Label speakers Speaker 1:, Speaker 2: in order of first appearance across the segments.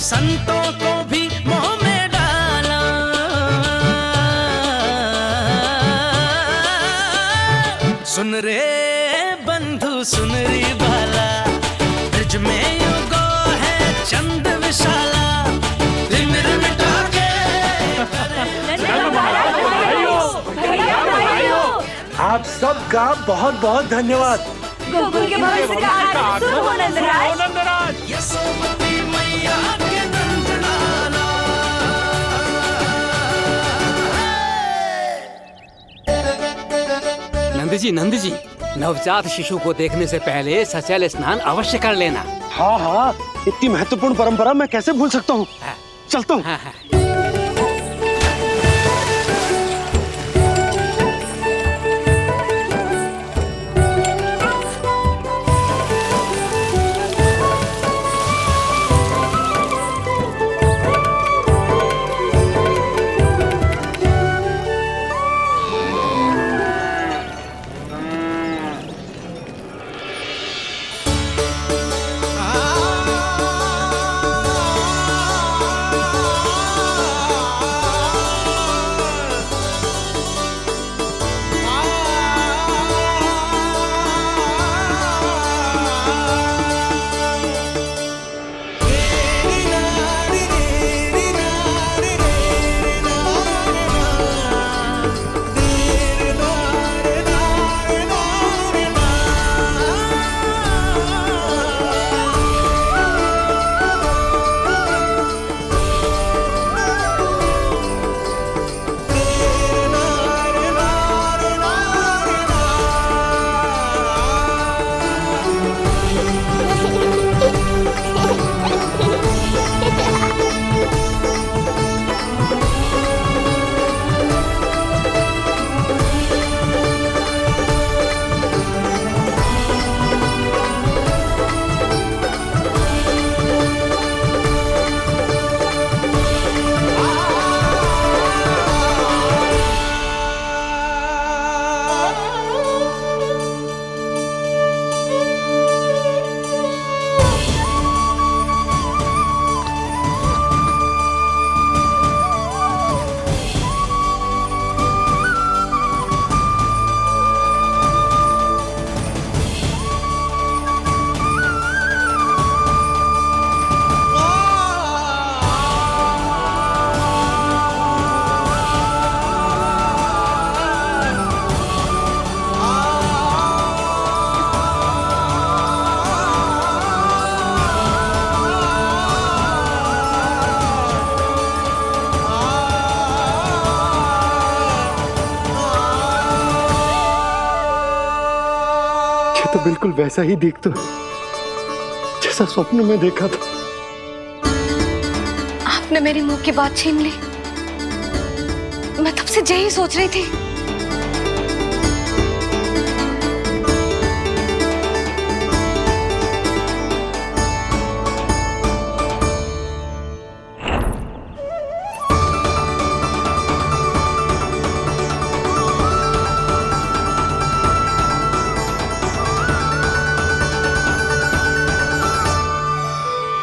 Speaker 1: संतों को भी मोह में डाला। सुन रे बंधु सुन री बाला, ब्रिज में युगो है चंद विशाला।
Speaker 2: आप सबका बहुत बहुत धन्यवाद।
Speaker 3: गोकुल के भविष्य का आरंभ हो नंदराज।
Speaker 1: यशोमती मैया के नंदलाला।
Speaker 4: नंद जी, नवजात शिशु को देखने से पहले सचैल स्नान अवश्य कर लेना।
Speaker 2: हाँ हाँ, इतनी महत्वपूर्ण परंपरा मैं कैसे भूल सकता हूँ। चलता हूँ।
Speaker 4: हाँ हाँ।
Speaker 2: तो बिल्कुल वैसा ही दिखता जैसा स्वप्न में देखा था।
Speaker 3: आपने मेरी मुंह की बात छीन ली। मैं तब से यही सोच रही थी।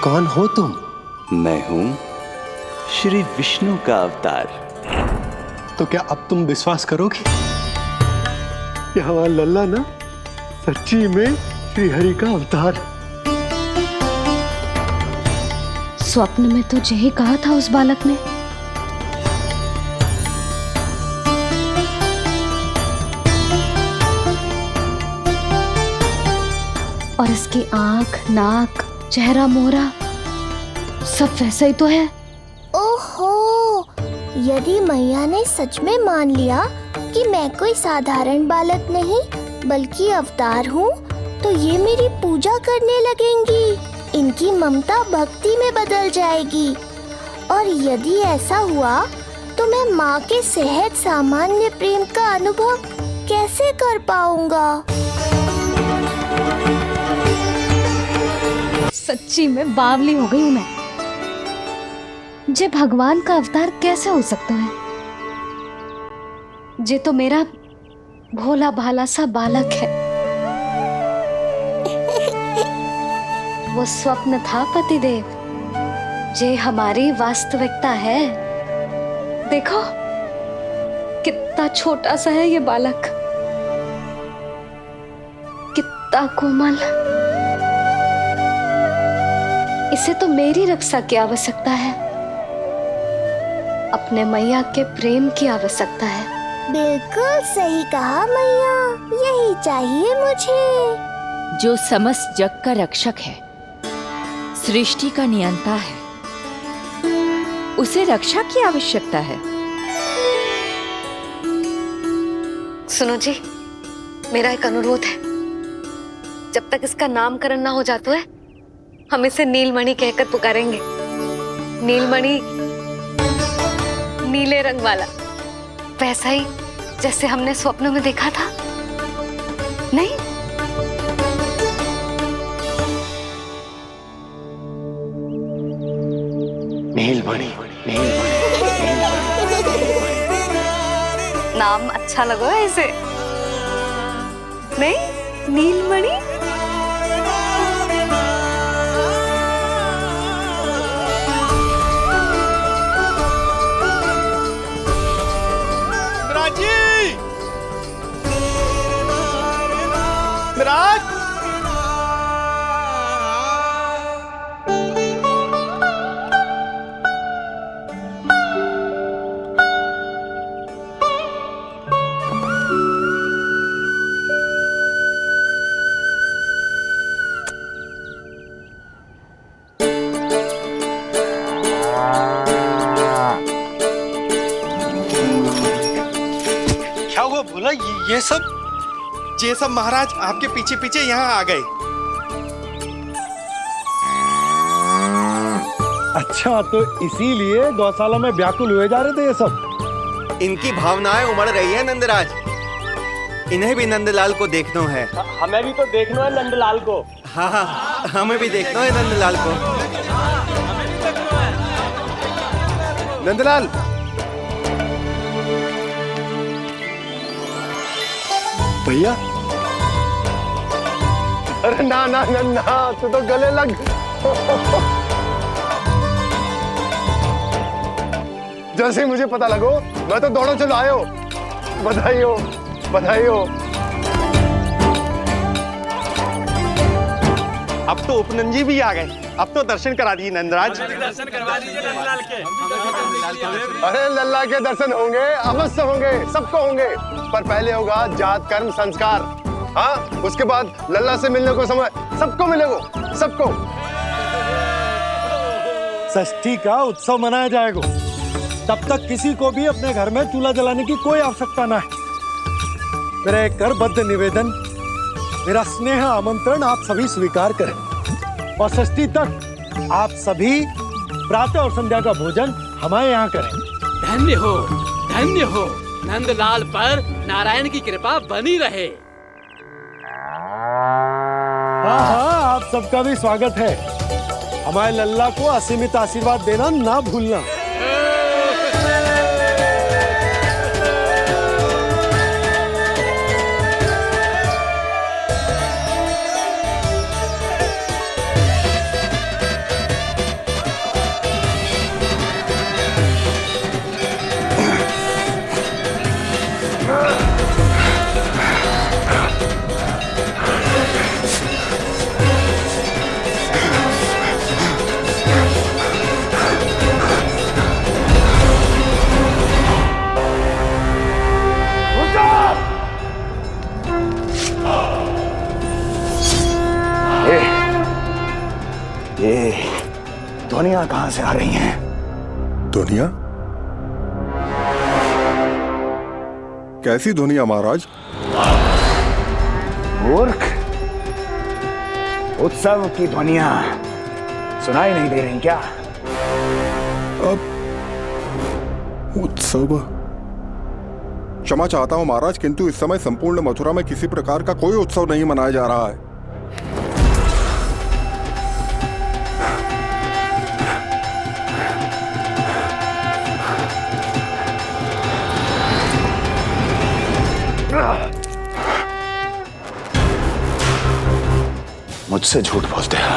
Speaker 2: कौन हो तुम?
Speaker 5: मैं हूं श्री विष्णु का अवतार।
Speaker 2: तो क्या अब तुम विश्वास करोगे कि हमारा लल्ला ना सच्ची में श्री हरि का अवतार?
Speaker 3: स्वप्न में तो यही कहा था उस बालक ने। और इसकी आंख, नाक, चेहरा, मोहरा सब वैसा ही तो है।
Speaker 6: ओहो, यदि मैया ने सच में मान लिया कि मैं कोई साधारण बालक नहीं बल्कि अवतार हूँ, तो ये मेरी पूजा करने लगेंगी। इनकी ममता भक्ति में बदल जाएगी। और यदि ऐसा हुआ तो मैं माँ के सहज सामान्य प्रेम का अनुभव कैसे कर पाऊंगा?
Speaker 3: सच्ची में बावली हो गई हूँ मैं। जे भगवान का अवतार कैसे हो सकता है? जे तो मेरा भोला भाला सा बालक है। वो स्वप्न था पतिदेव, ये हमारी वास्तविकता है। देखो कितना छोटा सा है ये बालक, कितना कोमल। इसे तो मेरी रक्षा की आवश्यकता है, अपने मैया के प्रेम की आवश्यकता है।
Speaker 6: बिल्कुल सही कहा मैया, यही चाहिए मुझे।
Speaker 7: जो समस्त जग का रक्षक है, सृष्टि का नियंता है, उसे रक्षा की आवश्यकता है।
Speaker 3: सुनो जी, मेरा एक अनुरोध है, जब तक इसका नामकरण ना हो जाता है हम इसे नीलमणि कहकर पुकारेंगे। नीलमणि नीले रंग वाला, वैसा ही जैसे हमने स्वप्न में देखा था। नहीं?
Speaker 2: नीलमणि,
Speaker 3: नाम अच्छा लगा है इसे, नहीं? नीलमणि।
Speaker 2: मिराज, क्या हुआ बोला? ये सब महाराज आपके पीछे पीछे यहाँ आ गए।
Speaker 8: अच्छा, तो इसीलिए गौशाला में व्याकुल हुए जा रहे थे ये सब।
Speaker 9: इनकी भावनाएं उमड़ रही है नंदराज, इन्हें भी नंदलाल को देखना है।
Speaker 8: हमें भी तो देखना है नंदलाल को।
Speaker 9: हाँ हाँ, हमें भी देखना है नंदलाल को।
Speaker 2: नंदलाल, भैया। अरे ना ना ना ना, तू तो गले लग। जैसे ही मुझे पता लगो मैं तो दौड़ो चलो आयो। बधाई हो, बधाई हो। अब तो उपनंजी भी आ गए, अब तो दर्शन करा दिए नंदराज।
Speaker 1: दर्शन करवा दीजिए नंदलाल के।
Speaker 2: अरे लल्ला के दर्शन होंगे, अवश्य होंगे, सबको होंगे, पर पहले होगा जात कर्म संस्कार। हाँ, उसके बाद लल्ला से मिलने को समय सबको मिलेगा, सबको।
Speaker 8: षष्ठी का उत्सव मनाया जाएगा, तब तक किसी को भी अपने घर में चूल्हा जलाने की कोई आवश्यकता ना है। मेरा एक करबद्ध निवेदन, मेरा स्नेह आमंत्रण आप सभी स्वीकार करें और षष्ठी तक आप सभी प्रातः और संध्या का भोजन हमारे यहाँ करें।
Speaker 4: धन्य हो, धन्य हो। नंदलाल पर नारायण की कृपा बनी रहे।
Speaker 8: हाँ हाँ, आप सबका भी स्वागत है। हमारे लल्ला को असीमित आशीर्वाद देना ना भूलना।
Speaker 10: ये ध्वनियां कहां से आ रही हैं?
Speaker 11: ध्वनियां? कैसी ध्वनियां महाराज?
Speaker 10: मूर्ख, उत्सव की ध्वनियां सुनाई नहीं दे रही क्या?
Speaker 11: अब उत्सव? क्षमा चाहता हूं महाराज, किंतु इस समय संपूर्ण मथुरा में किसी प्रकार का कोई उत्सव नहीं मनाया जा रहा है।
Speaker 10: मुझसे झूठ बोलते हैं।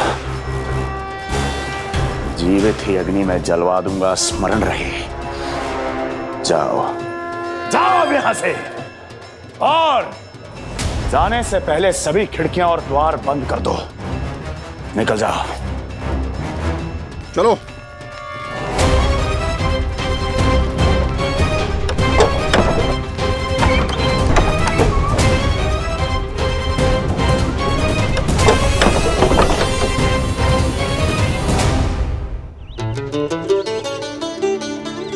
Speaker 10: जीवित ही अग्नि में जलवा दूंगा, स्मरण रहे। जाओ जाओ अब यहां से, और जाने से पहले सभी खिड़कियां और द्वार बंद कर दो। निकल जाओ।
Speaker 11: चलो।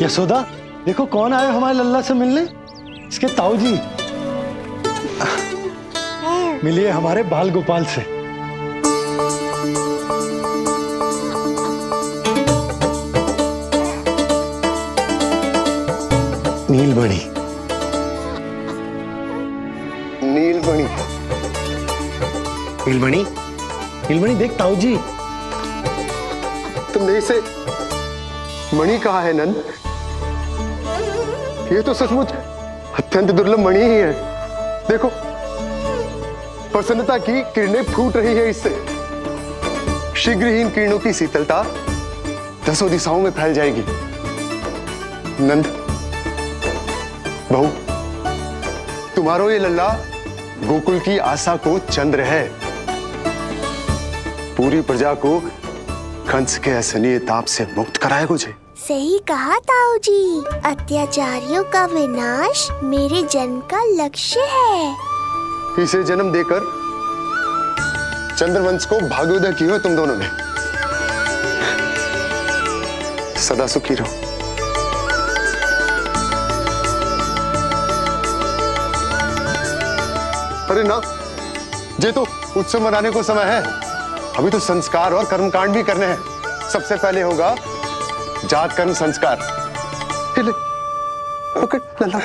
Speaker 8: यशोदा, देखो कौन आए हमारे लल्ला से मिलने। इसके ताऊ जी। मिलिए हमारे बाल गोपाल से। नीलमणि,
Speaker 2: नीलमणि,
Speaker 8: नीलमणि, नीलमणि देख ताऊ जी।
Speaker 2: तुमने इसे मणि कहा है नंद? ये तो सचमुच अत्यंत दुर्लभ मणि ही है। देखो, प्रसन्नता की किरणें फूट रही है इससे। शीघ्र ही इन किरणों की शीतलता दसों दिशाओं में फैल जाएगी। नंद, बहू, तुम्हारो ये लल्ला गोकुल की आशा को चंद्र है। पूरी प्रजा को कंस के असहनीय ताप से मुक्त कराएगा मुझे।
Speaker 6: सही कहा ताऊ जी, अत्याचारियों का विनाश मेरे जन्म का लक्ष्य है।
Speaker 2: इसे जन्म देकर चंद्रवंश को भाग्योदय की हो तुम दोनों ने। सदा सुखी रहो। अरे ना, ये तो उत्सव मनाने को समय है। अभी तो संस्कार और कर्मकांड भी करने हैं। सबसे पहले होगा जात कर्म संस्कार। ओके, लल्ला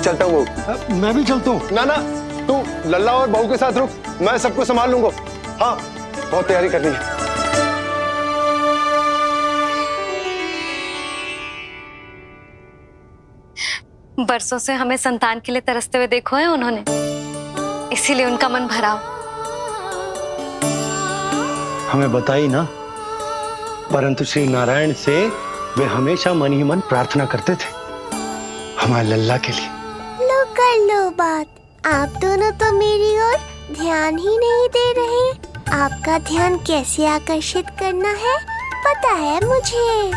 Speaker 2: चलता हूँ बहू।
Speaker 8: मैं भी चलता हूँ।
Speaker 2: ना ना, तू लल्ला और बहू के साथ रुक, मैं सबको संभाल लूंगा। हाँ, बहुत तैयारी करनी है।
Speaker 3: बरसों से हमें संतान के लिए तरसते हुए देखो है उन्होंने, इसीलिए उनका मन भरा हो।
Speaker 8: हमें बताई ना, परंतु श्री नारायण से वे हमेशा मन ही मन प्रार्थना करते थे हमारे लल्ला के लिए।
Speaker 6: लो कर लो बात। आप दोनों तो मेरी ओर ध्यान ही नहीं दे रहे। आपका ध्यान कैसे आकर्षित करना है पता है मुझे।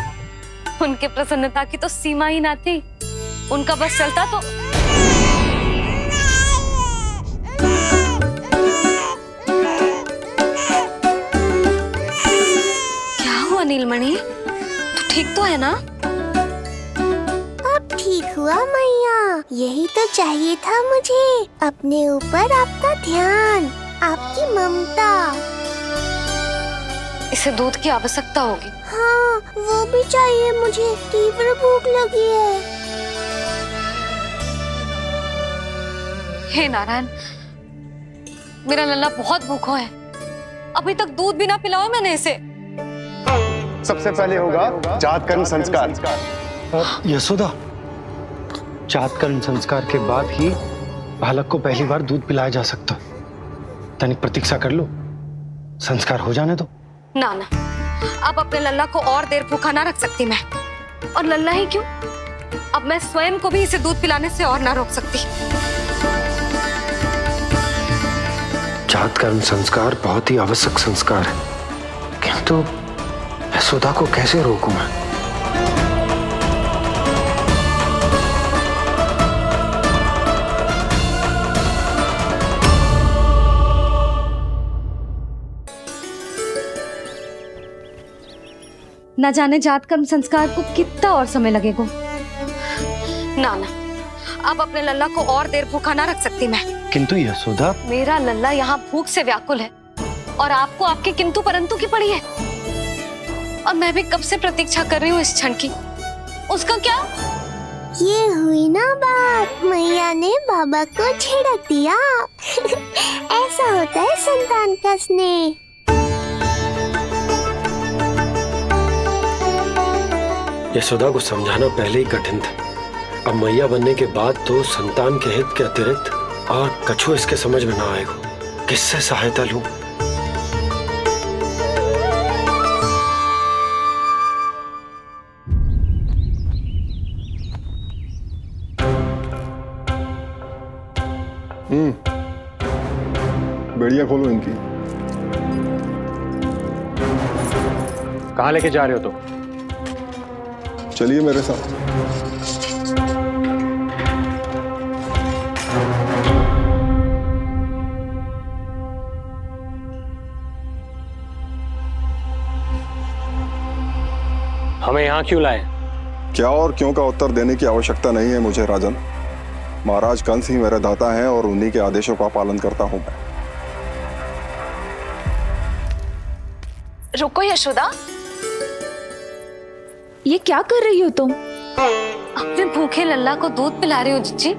Speaker 3: उनके प्रसन्नता की तो सीमा ही ना थी। उनका बस चलता तो। क्या हुआ नीलमणि, तू ठीक तो है ना?
Speaker 6: अब ठीक हुआ मैया, यही तो चाहिए था मुझे। अपने ऊपर आपका ध्यान, आपकी ममता।
Speaker 3: इसे दूध की आवश्यकता होगी।
Speaker 6: हाँ, वो भी चाहिए मुझे। तीव्र भूख लगी है।
Speaker 3: हे नारायण, मेरा लल्ला बहुत भूखा है। अभी तक दूध भी ना पिलाओ मैंने इसे।
Speaker 2: सबसे पहले होगा जात कर्म संस्कार।
Speaker 8: यशोदा, जात कर्म संस्कार के बाद ही बालक को पहली बार दूध पिलाया जा सकता। तनिक प्रतीक्षा कर लो, संस्कार हो जाने दो।
Speaker 3: ना ना, अब अपने लल्ला को और देर भूखा ना रख सकती मैं। और लल्ला ही क्यों, अब मैं स्वयं को भी इसे दूध पिलाने से और ना रोक सकती।
Speaker 8: जात कर्म संस्कार बहुत ही आवश्यक संस्कार है, किंतु यशोदा को कैसे रोकूं मैं?
Speaker 3: न जाने जात कर्म संस्कार को कितना और समय लगेगा। ना ना, अब अपने लल्ला को और देर भूखा ना रख सकती मैं।
Speaker 8: किंतु यशोदा,
Speaker 3: मेरा लल्ला यहाँ भूख से व्याकुल है और आपको आपके किंतु परंतु की पड़ी है। और मैं भी कब से प्रतीक्षा कर रही हूँ इस क्षण की। उसका क्या?
Speaker 6: ये हुई ना बात, मैया ने बाबा को झिड़क दिया। ऐसा होता है संतान का स्नेह।
Speaker 8: यशोदा को समझाना पहले ही कठिन था। अब मैया बनने के बाद तो संतान के हित के अतिरिक्त और कछु इसके समझ में ना आएगा। किससे सहायता लूं?
Speaker 11: आंखें खोलो इनकी।
Speaker 12: कहाँ लेके जा रहे हो तुम?
Speaker 11: चलिए मेरे साथ।
Speaker 12: हमें यहाँ क्यों लाए?
Speaker 11: क्या और क्यों का उत्तर देने की आवश्यकता नहीं है मुझे राजन। महाराज कंस ही मेरे दाता हैं और उन्हीं के आदेशों का पालन करता हूं मैं।
Speaker 7: रुको यशोदा, ये क्या कर रही हो तुम?
Speaker 3: अपने भूखे लल्ला को दूध पिला रही हो जीजी।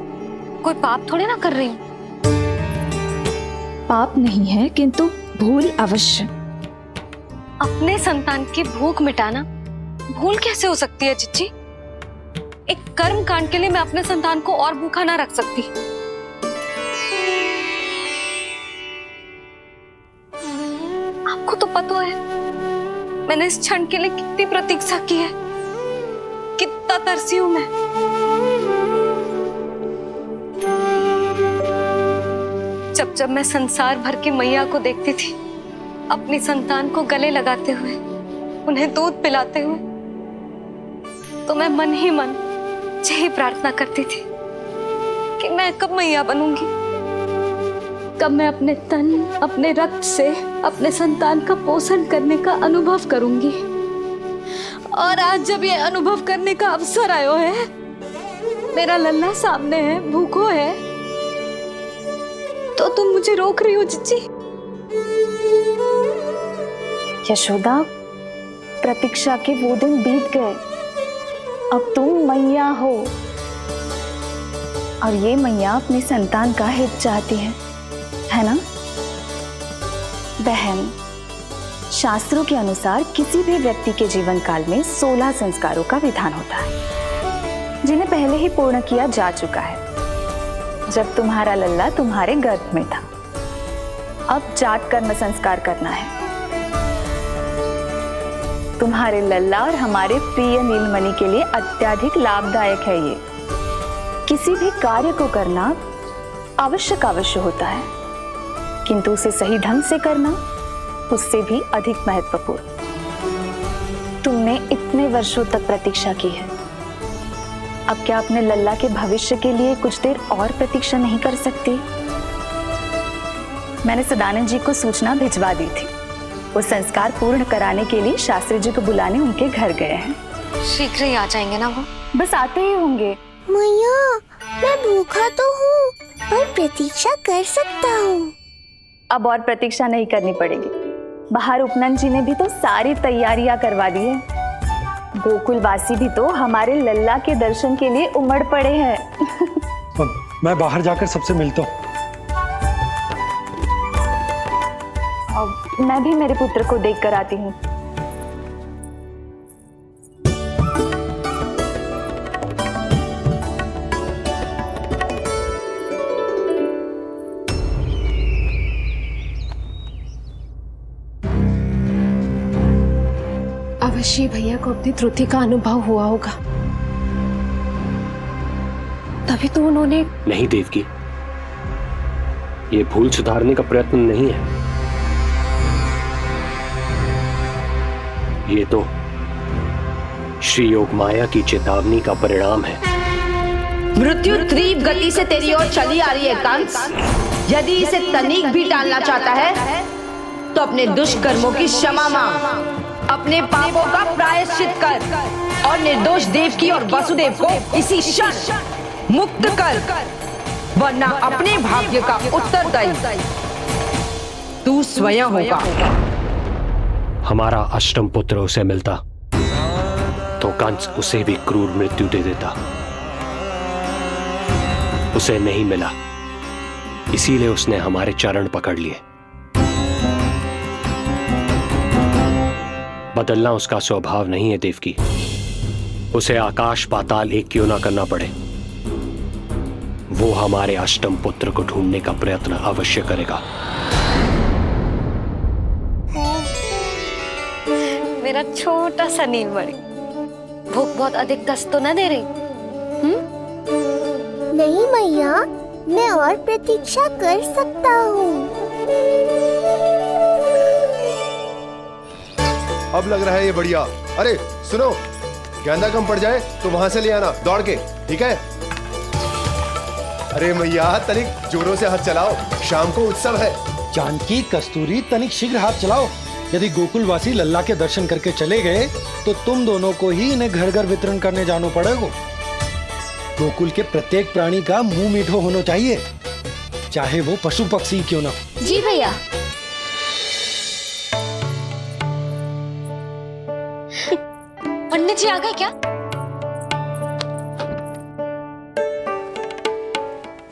Speaker 3: कोई पाप थोड़ी ना कर रही हूँ।
Speaker 7: पाप नहीं है, किंतु भूल अवश्य।
Speaker 3: अपने संतान की भूख मिटाना भूल कैसे हो सकती है जीजी? एक कर्म कांड के लिए मैं अपने संतान को और भूखा ना रख सकती। आपको तो पता है मैंने इस क्षण के लिए कितनी प्रतीक्षा की है, कितना तरसी हूं मैं। जब जब मैं संसार भर की मैया को देखती थी अपनी संतान को गले लगाते हुए, उन्हें दूध पिलाते हुए, तो मैं मन ही मन यही प्रार्थना करती थी कि मैं कब मैया बनूंगी, कब मैं अपने तन अपने रक्त से अपने संतान का पोषण करने का अनुभव करूंगी। और आज जब ये अनुभव करने का अवसर आयो है, मेरा लल्ला सामने है, भूखो है, तो तुम मुझे रोक रही हो जीजी।
Speaker 6: यशोदा, प्रतीक्षा के वो दिन बीत गए। अब तुम मैया हो और ये मैया अपनी संतान का हित चाहती है ना? बहन, शास्त्रों के अनुसार किसी भी व्यक्ति के जीवन काल में 16 संस्कारों का विधान होता है, जिन्हें पहले ही पूर्ण किया जा चुका है जब तुम्हारा लल्ला तुम्हारे गर्भ में था। अब जात कर्म संस्कार करना है। तुम्हारे लल्ला और हमारे प्रिय नीलमणि के लिए अत्यधिक लाभदायक है ये। किसी भी कार्य को करना अवश्य होता है, किंतु उसे सही ढंग से करना उससे भी अधिक महत्वपूर्ण। तुमने इतने वर्षों तक प्रतीक्षा की है, अब क्या अपने लल्ला के भविष्य के लिए कुछ देर और प्रतीक्षा नहीं कर सकती? मैंने सदानंद जी को सूचना भिजवा दी थी। वो संस्कार पूर्ण कराने के लिए शास्त्री जी को बुलाने उनके घर गए हैं।
Speaker 3: शीघ्र ही आ जाएंगे ना वो?
Speaker 6: बस आते ही होंगे।
Speaker 13: मैया, मैं भूखा तो हूँ पर प्रतीक्षा कर सकता हूँ।
Speaker 6: अब और प्रतीक्षा नहीं करनी पड़ेगी। बाहर उपनंद जी ने भी तो सारी तैयारियां करवा दी है। गोकुलवासी भी तो हमारे लल्ला के दर्शन के लिए उमड़ पड़े हैं।
Speaker 8: मैं बाहर जाकर सबसे मिलता हूँ।
Speaker 6: मैं भी मेरे पुत्र को देख कर आती हूँ।
Speaker 14: अवश्य भैया को अपनी त्रुटि का अनुभव हुआ होगा, तभी तो उन्होंने।
Speaker 12: नहीं देवकी, ये भूल सुधारने का प्रयत्न नहीं है, ये तो श्री योग माया की चेतावनी का परिणाम है।
Speaker 15: मृत्यु तीव्र गति से तेरी ओर चली आ रही है कंस। यदि इसे तनिक भी टालना चाहता है तो अपने दुष्कर्मों की क्षमा मांग, अपने पापों का प्रायश्चित कर और निर्दोष देवकी और वसुदेव को इसी क्षण मुक्त कर, वरना अपने भाग्य का उत्तरदायी तू स्वयं होगा।
Speaker 12: हमारा अष्टम पुत्र उसे मिलता तो कंस उसे भी क्रूर मृत्यु दे देता। उसे नहीं मिला, इसीलिए उसने हमारे चरण पकड़ लिए। बदलना उसका स्वभाव नहीं है देवकी। उसे आकाश पाताल एक क्यों ना करना पड़े, वो हमारे अष्टम पुत्र को ढूंढने का प्रयत्न अवश्य करेगा।
Speaker 3: मेरा छोटा सा नीलमणि, भूख बहुत अधिक कष्ट तो न दे रही?
Speaker 13: नहीं मैया, मैं और प्रतीक्षा कर सकता हूँ।
Speaker 2: अब लग रहा है ये बढ़िया। अरे सुनो, गेंदा कम पड़ जाए तो वहां से ले आना दौड़ के, ठीक है? अरे मैया तनिक जोरों से हाथ चलाओ, शाम को उत्सव है।
Speaker 8: जानकी, कस्तूरी, तनिक शीघ्र हाथ चलाओ। यदि गोकुलवासी लल्ला के दर्शन करके चले गए तो तुम दोनों को ही इन्हें घर घर वितरण करने जाना पड़ेगा। गोकुल के प्रत्येक प्राणी का मुंह मीठो होना चाहिए, चाहे वो पशु पक्षी क्यों ना।
Speaker 6: जी भैया।
Speaker 3: पंडित जी आ गए क्या?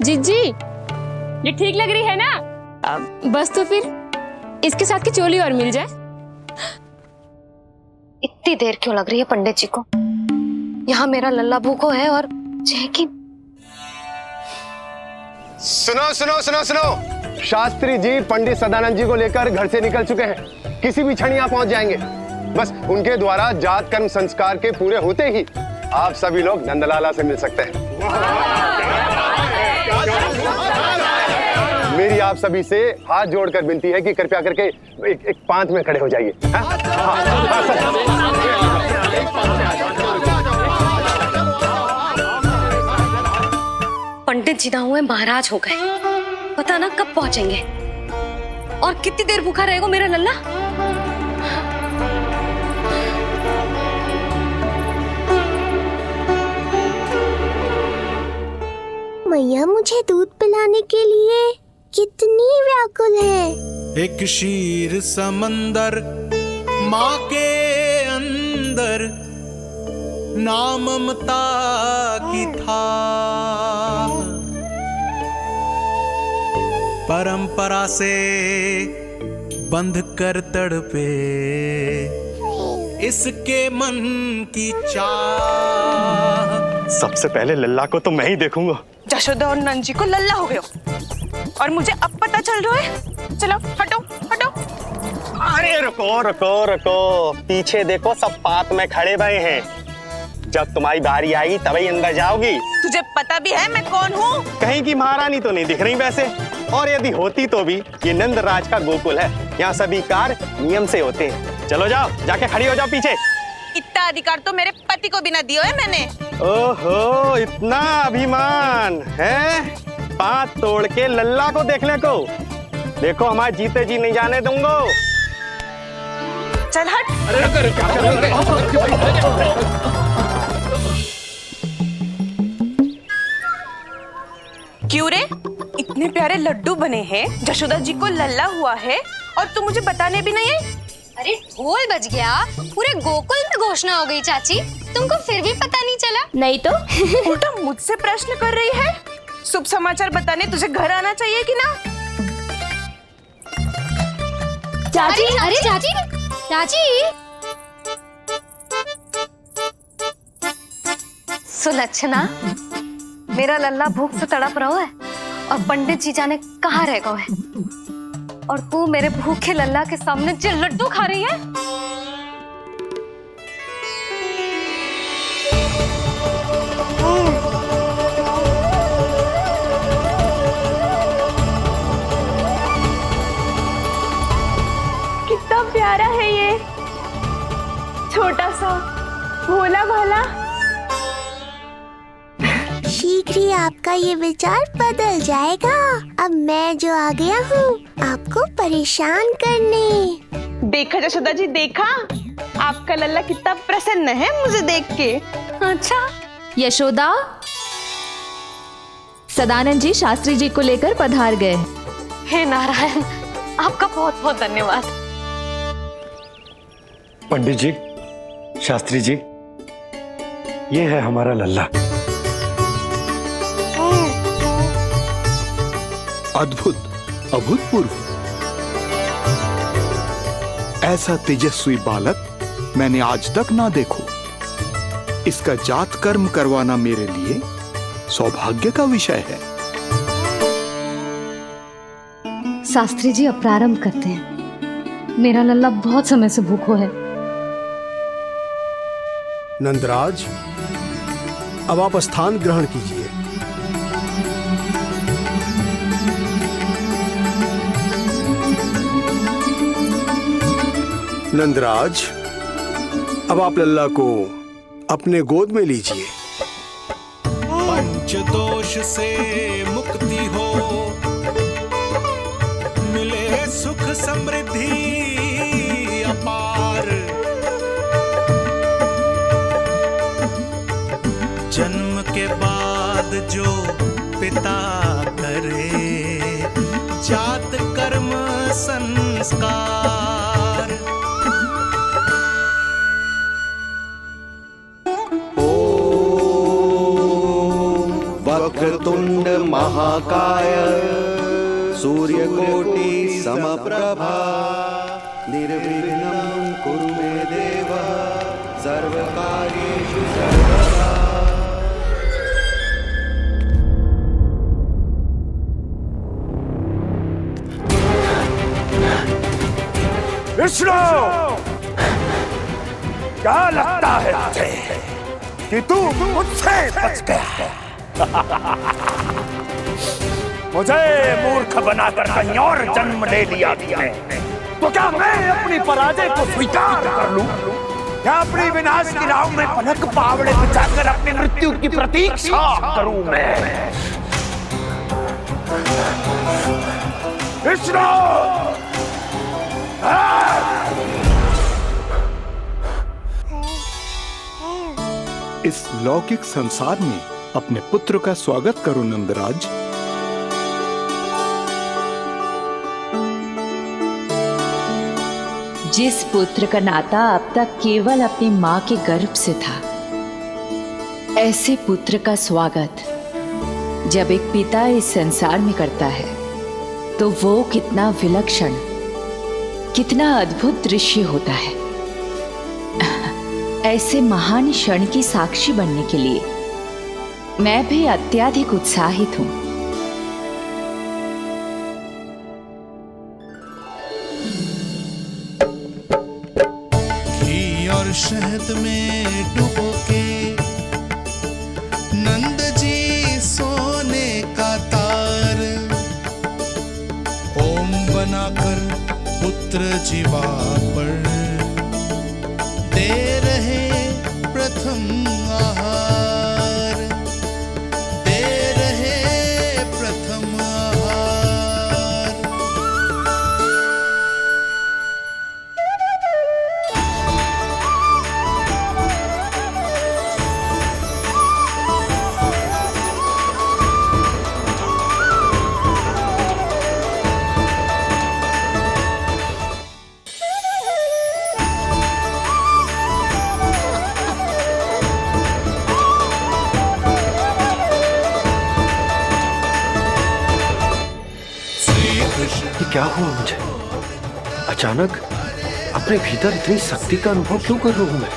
Speaker 14: जीजी, ये ठीक लग रही है ना? बस तो फिर इसके साथ की चोली और मिल जाए।
Speaker 3: इतनी देर क्यों लग रही है पंडित जी को? यहाँ मेरा लल्ला भूखो है और जय की।
Speaker 2: सुनो सुनो सुनो सुनो, शास्त्री जी पंडित सदानंद जी को लेकर घर से निकल चुके हैं। किसी भी क्षण यहाँ पहुंच जाएंगे। बस उनके द्वारा जात कर्म संस्कार के पूरे होते ही आप सभी लोग नंदलाला से मिल सकते हैं। मेरी आप सभी से हाथ जोड़कर विनती है कि कृपया करके एक पांत में खड़े हो जाइए।
Speaker 3: पंडित जी ना हुए महाराज हो गए, पता ना कब पहुंचेंगे और कितनी देर भूखा रहेगा मेरा लल्ला।
Speaker 6: मैया मुझे दूध पिलाने के लिए कितनी व्याकुल है।
Speaker 16: एक शीर समंदर माँ के अंदर, ना ममता की था, परंपरा से बंध कर तड़पे इसके मन की चाह।
Speaker 2: सबसे पहले लल्ला को तो मैं ही देखूंगा।
Speaker 17: जशोदा और नंद जी को लल्ला हो गयो और मुझे अब पता चल रहा है। चलो हटो हटो।
Speaker 1: अरे रुको रुको रुको, पीछे देखो, सब पात में खड़े भये हैं। जब तुम्हारी बारी आएगी तभी अंदर जाओगी।
Speaker 17: तुझे पता भी है मैं कौन हूँ?
Speaker 1: कहीं की महारानी तो नहीं दिख रही वैसे, और यदि होती तो भी ये नंदराज का गोकुल है, यहाँ सभी कार्य नियम से होते हैं। चलो जाओ, जाके खड़ी हो जाओ पीछे।
Speaker 17: इतना अधिकार तो मेरे पति को भी ना दिया है मैंने।
Speaker 1: ओहो, इतना अभिमान है? पांव तोड़ के लल्ला को देखने को। देखो हमारे जीते जी नहीं जाने दूंगा।
Speaker 17: चल हट। क्यों रे, इतने प्यारे लड्डू बने हैं, जशोदा जी को लल्ला हुआ है और तू मुझे बताने भी नहीं है?
Speaker 3: अरे ढोल बज गया, पूरे गोकुल में घोषणा हो गई चाची, तुमको फिर भी पता नहीं चला?
Speaker 17: नहीं तो उल्टा मुझसे प्रश्न कर रही है। शुभ समाचार बताने तुझे घर आना चाहिए कि ना?
Speaker 3: चाची, अरे चाची, चाची। सुलक्षणा, मेरा लल्ला भूख से तड़प रहा है और पंडित जी जाने कहाँ रह गए हैं, और तू मेरे भूखे लल्ला के सामने जो लड्डू खा रही है।
Speaker 17: कितना प्यारा है ये, छोटा सा भोला भाला।
Speaker 6: शीघ्र ही आपका ये विचार बदल जाएगा। अब मैं जो आ गया हूँ आपको परेशान करने।
Speaker 17: देखा जशोदा जी, देखा आपका लल्ला कितना प्रसन्न है मुझे देख के।
Speaker 3: अच्छा
Speaker 7: यशोदा, सदानंद जी शास्त्री जी को लेकर पधार गए।
Speaker 3: हे नारायण, आपका बहुत बहुत धन्यवाद।
Speaker 8: पंडित जी, शास्त्री जी, ये है हमारा लल्ला।
Speaker 18: अद्भुत, अभूतपूर्व। ऐसा तेजस्वी बालक मैंने आज तक ना देखो। इसका जात कर्म करवाना मेरे लिए सौभाग्य का विषय है।
Speaker 14: शास्त्री जी, अब प्रारंभ करते हैं। मेरा लल्ला बहुत समय से भूखो है।
Speaker 8: नंदराज, अब आप स्थान ग्रहण कीजिए। नंदराज, अब आप लल्ला को अपने गोद में लीजिए।
Speaker 16: पंच दोष से मुक्ति हो, मिले सुख समृद्धि अपार। जन्म के बाद जो पिता करे, जात कर्म संस्कार।
Speaker 19: वक्रतुंड महाकाय, सूर्यकोटि समप्रभा, निर्विघ्नं कुरु मे देव, सर्वकार्येषु सर्वदा।
Speaker 10: विष्णु, क्या लगता है तुझे कि तू मुझसे बच गया? मुझे मूर्ख बनाकर कहीं और जन्म ले लिया तुमने, तो क्या मैं अपनी पराजय को स्वीकार कर लूं? क्या अपनी विनाश की राह में पलक पावड़े बिछाकर अपनी मृत्यु की प्रतीक्षा करूं मैं? विष्णु,
Speaker 18: इस लौकिक संसार में अपने पुत्र का स्वागत करो नंदराज।
Speaker 7: जिस पुत्र का नाता अब तक केवल अपनी मां के गर्भ से था, ऐसे पुत्र का स्वागत जब एक पिता इस संसार में करता है तो वो कितना विलक्षण, कितना अद्भुत दृश्य होता है। ऐसे महान क्षण की साक्षी बनने के लिए मैं भी अत्यधिक उत्साहित हूं।
Speaker 16: घी और शहद में डुबो के नंद जी सोने का तार, ओम बनाकर पुत्र जीवा पर दे रहे प्रथम आहार, दे रहे प्रथम आहार।
Speaker 12: क्या हुआ मुझे? अचानक अपने भीतर इतनी शक्ति का अनुभव क्यों कर रहा हूं मैं?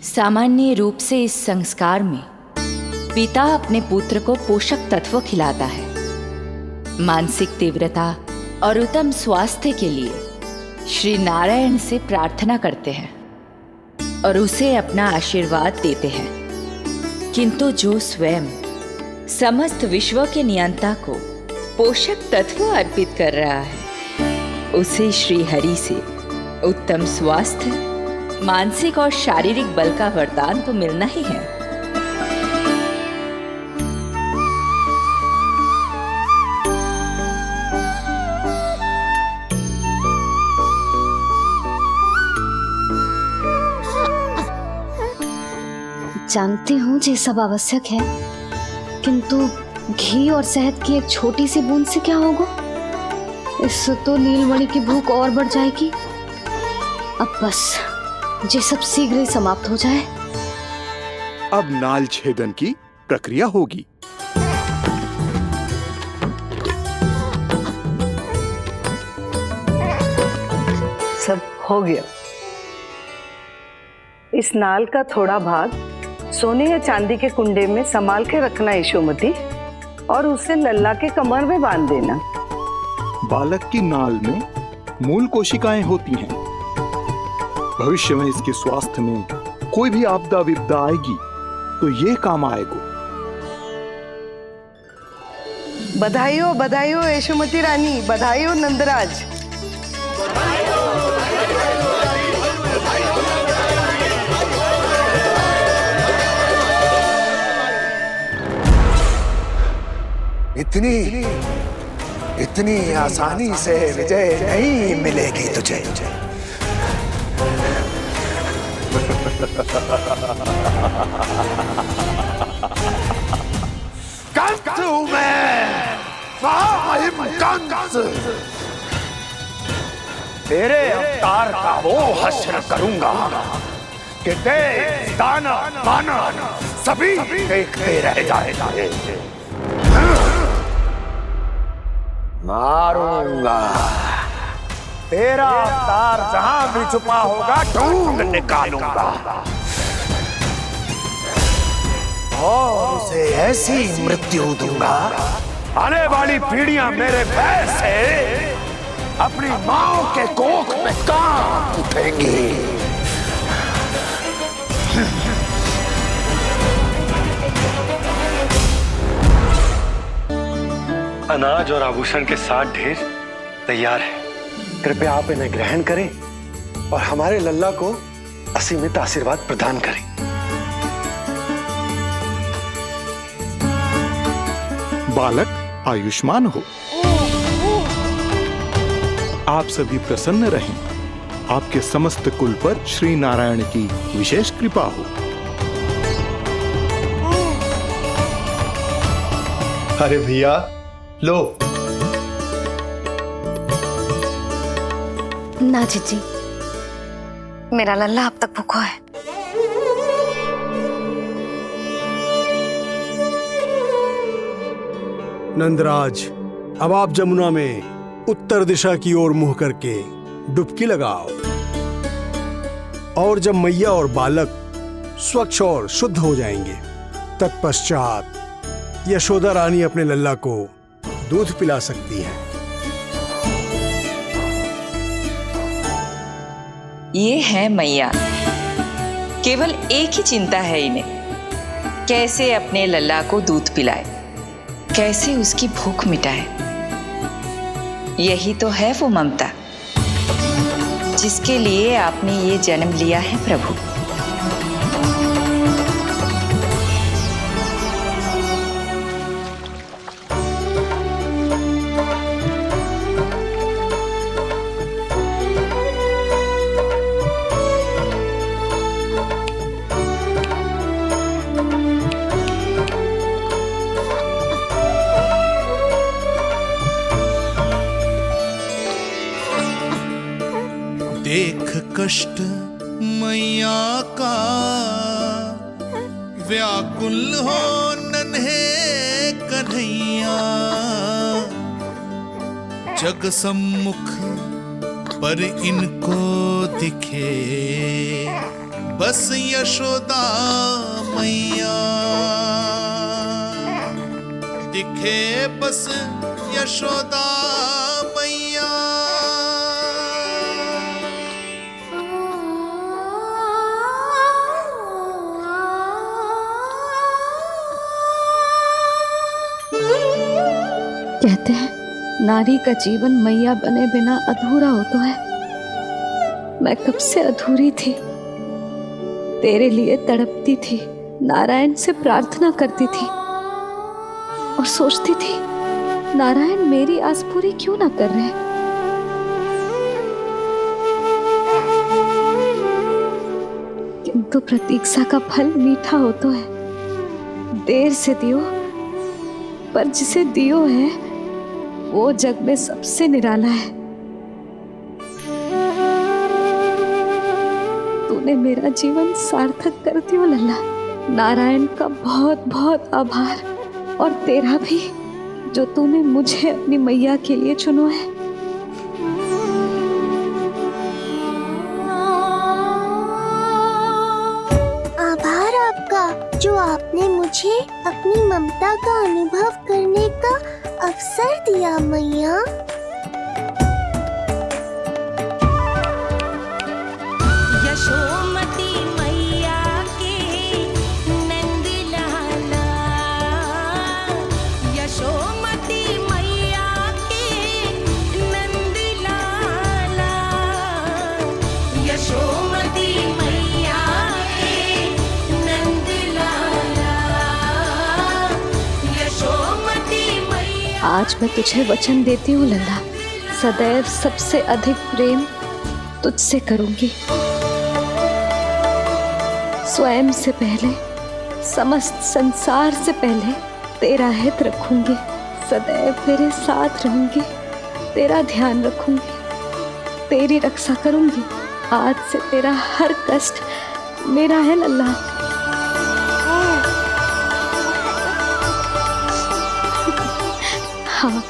Speaker 7: सामान्य रूप से इस संस्कार में पिता अपने पुत्र को पोषक तत्व खिलाता है, मानसिक तीव्रता और उत्तम स्वास्थ्य के लिए श्री नारायण से प्रार्थना करते हैं और उसे अपना आशीर्वाद देते हैं। किंतु जो स्वयं समस्त विश्व के नियंता को पोषक तत्व अर्पित कर रहा है, उसे श्री हरि से उत्तम स्वास्थ्य, मानसिक और शारीरिक बल का वरदान तो मिलना ही है।
Speaker 3: जानती हूँ ये सब आवश्यक है, किंतु घी और शहद की एक छोटी सी बूंद से क्या होगा? इससे तो नीलमणि की भूख और बढ़ जाएगी। अब बस ये सब शीघ्र ही समाप्त हो जाए।
Speaker 18: अब नाल छेदन की प्रक्रिया होगी।
Speaker 20: सब हो गया। इस नाल का थोड़ा भाग सोने या चांदी के कुंडे में संभाल के रखना यशोमती, और उसे लल्ला के कमर में बांध देना।
Speaker 18: बालक की नाल में मूल कोशिकाएं होती हैं। भविष्य में इसके स्वास्थ्य में कोई भी आपदा विपदा आएगी तो ये काम आएगा।
Speaker 20: बधाई हो यशोमती रानी, बधाई हो नंदराज।
Speaker 10: इतनी आसानी से विजय नहीं मिलेगी तुझे। कंस हूं मैं, कंस। तेरे अवतार का वो हश्र करूंगा कि देव, दानव, मानव सभी देखते रह जाएंगे। मारूंगा, तेरा अवतार जहां भी छुपा होगा ढूंढ निकालूंगा और उसे ऐसी मृत्यु दूंगा, आने वाली पीढ़ियां मेरे भय से अपनी मां के कोख में कांप उठेंगी।
Speaker 8: अनाज और आभूषण के साथ ढेर तैयार है। कृपया आप इन्हें ग्रहण करें और हमारे लल्ला को असीमित आशीर्वाद प्रदान करें।
Speaker 18: बालक आयुष्मान हो, आप सभी प्रसन्न रहें। आपके समस्त कुल पर श्री नारायण की विशेष कृपा हो।
Speaker 2: अरे भैया लो।
Speaker 3: ना जीजी, मेरा लल्ला अब तक भूखा है।
Speaker 8: नंदराज, अब आप जमुना में उत्तर दिशा की ओर मुंह करके डुबकी लगाओ और जब मैया और बालक स्वच्छ और शुद्ध हो जाएंगे, तत्पश्चात यशोदा रानी अपने लल्ला को दूध पिला सकती है।
Speaker 7: ये है मैया, केवल एक ही चिंता है इन्हें, कैसे अपने लल्ला को दूध पिलाए, कैसे उसकी भूख मिटाए। यही तो है वो ममता जिसके लिए आपने ये जन्म लिया है प्रभु।
Speaker 16: देख कष्ट मैया का, व्याकुल हो नन्हे कन्हैया। जग सम्मुख पर इनको दिखे बस यशोदा मैया, दिखे बस यशोदा मैया।
Speaker 3: कहते हैं नारी का जीवन मैया बने बिना अधूरा होता है। मैं कब से अधूरी थी, तेरे लिए तड़पती थी, नारायण से प्रार्थना करती थी और सोचती थी नारायण मेरी आस पूरी क्यों ना कर रहे। किंतु प्रतीक्षा का फल मीठा होता है। देर से दियो, पर जिसे दियो है वो जग में सबसे निराला है। तूने मेरा जीवन सार्थक कर दियो लल्ला। नारायण का बहुत बहुत आभार, और तेरा भी जो तूने मुझे अपनी मैया के लिए चुनो है।
Speaker 6: आभार आपका जो आपने मुझे अपनी ममता का अनुभव करने का अवसर दिया मैया।
Speaker 21: यशोमती मैया के नंद लाला, यशोमती मैया के नंद लाला।
Speaker 3: आज मैं तुझे वचन देती हूँ लल्ला, सदैव सबसे अधिक प्रेम तुझसे करूंगी। स्वयं से पहले, समस्त संसार से पहले तेरा हित रखूंगी। सदैव तेरे साथ रहूंगी, तेरा ध्यान रखूंगी, तेरी रक्षा करूंगी। आज से तेरा हर कष्ट मेरा है लल्ला। हाँ,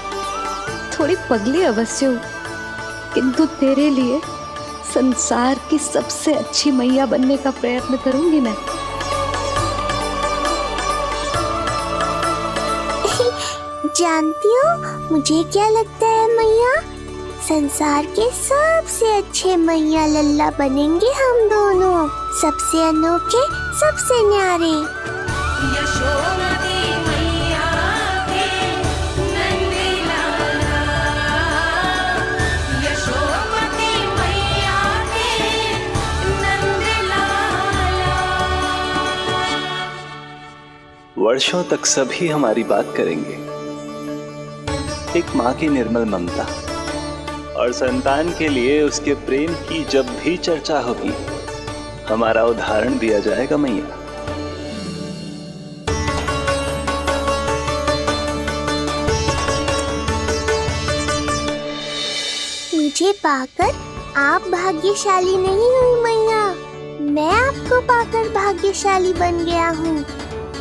Speaker 3: थोड़ी पगली अवश्य हूँ, किंतु तेरे लिए संसार की सबसे अच्छी मैया बनने का प्रयत्न करूंगी मैं।
Speaker 13: जानती हो मुझे क्या लगता है मैया? संसार के सबसे अच्छे मैया लल्ला बनेंगे हम दोनों, सबसे अनोखे, सबसे न्यारे।
Speaker 21: यशोमती मैया के नंद लाला, यशोमती मैया के नंद लाला।
Speaker 5: वर्षों तक सभी हमारी बात करेंगे। एक माँ की निर्मल ममता और संतान के लिए उसके प्रेम की जब भी चर्चा होगी, हमारा उदाहरण दिया जाएगा मैया।
Speaker 13: मुझे पाकर आप भाग्यशाली नहीं हुई मैया, मैं आपको पाकर भाग्यशाली बन गया हूँ।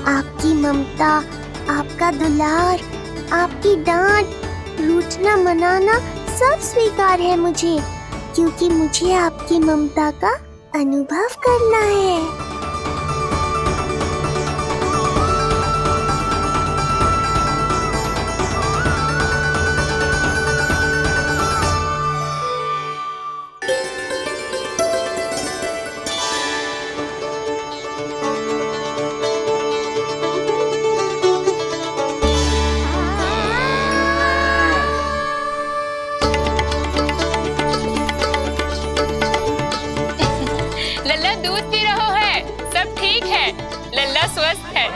Speaker 13: आपकी ममता, आपका दुलार, आपकी डांट, रूठना मनाना सब स्वीकार है मुझे, क्योंकि मुझे आपकी ममता का अनुभव करना है।
Speaker 14: लल्ला दूध पी रहा है, सब ठीक है, लल्ला स्वस्थ है।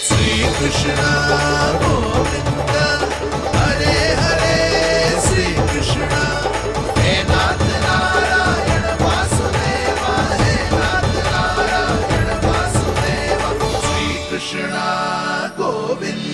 Speaker 16: श्री कृष्ण गोविंद हरे हरे, श्री कृष्ण हे नाथ नारायण वासुदेवा, हे नाथ नारायण वासुदेवा, श्री कृष्ण गोविंद।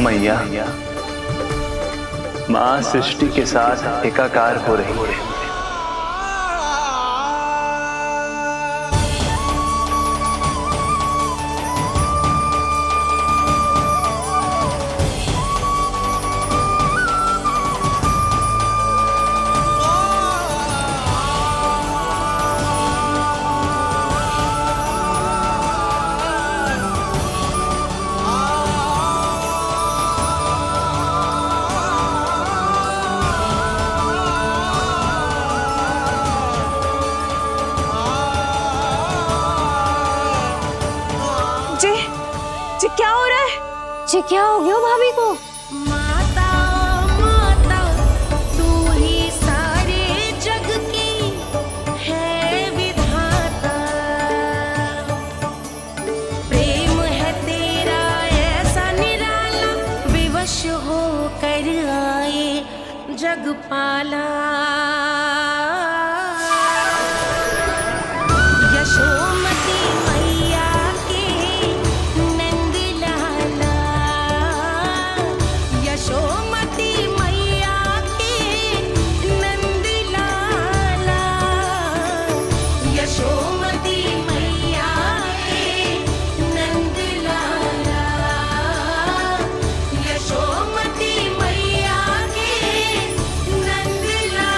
Speaker 5: मैया, माँ सृष्टि के साथ एकाकार हो रही है।
Speaker 17: जी क्या हो रहा है?
Speaker 3: जी क्या हो गया भाभी को?
Speaker 21: माता माता तू ही सारे जग की है विधाता, प्रेम है तेरा आए जगपाला यशोमती मैया के नंद लाला यशोमती मैया के नंद लाला यशोमती मैया के नंद लाला यशोमती मैया के नंद लाला।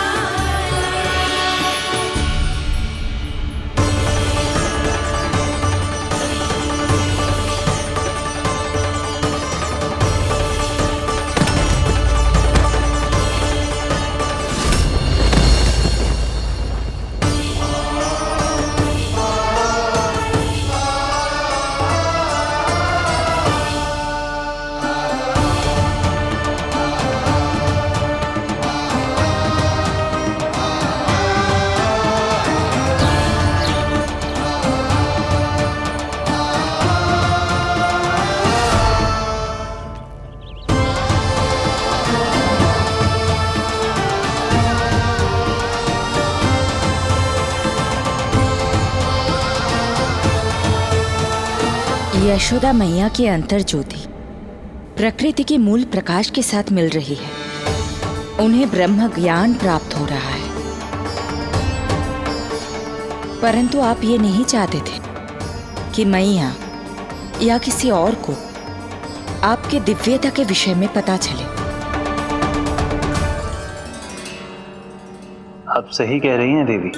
Speaker 7: यशोदा मैया की अंतर ज्योति प्रकृति के मूल प्रकाश के साथ मिल रही है। उन्हें ब्रह्म ज्ञान प्राप्त हो रहा है, परंतु आप ये नहीं चाहते थे कि मैया या किसी और को आपके दिव्यता के विषय में पता चले।
Speaker 5: आप सही कह रही हैं देवी,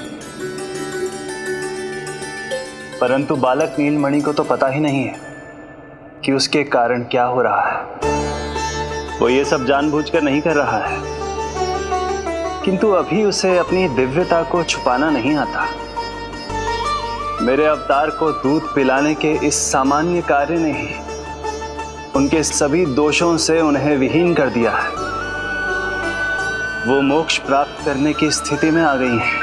Speaker 5: परंतु बालक नीलमणि को तो पता ही नहीं है कि उसके कारण क्या हो रहा है। वो ये सब जानबूझकर नहीं कर रहा है, किंतु अभी उसे अपनी दिव्यता को छुपाना नहीं आता। मेरे अवतार को दूध पिलाने के इस सामान्य कार्य ने ही उनके सभी दोषों से उन्हें विहीन कर दिया है। वो मोक्ष प्राप्त करने की स्थिति में आ गई हैं।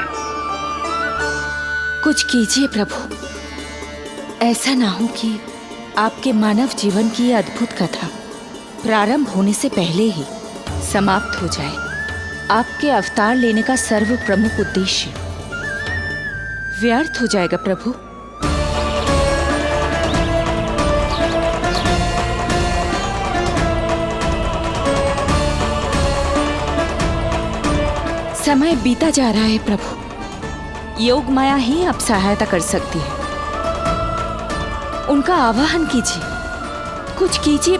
Speaker 7: कुछ कीजिए प्रभु, ऐसा ना हो कि आपके मानव जीवन की यह अद्भुत कथा प्रारंभ होने से पहले ही समाप्त हो जाए। आपके अवतार लेने का सर्व प्रमुख उद्देश्य व्यर्थ हो जाएगा प्रभु। समय बीता जा रहा है प्रभु, योग माया ही अब सहायता कर सकती है। उनका आवाहन कीजिए, कुछ कीजिए।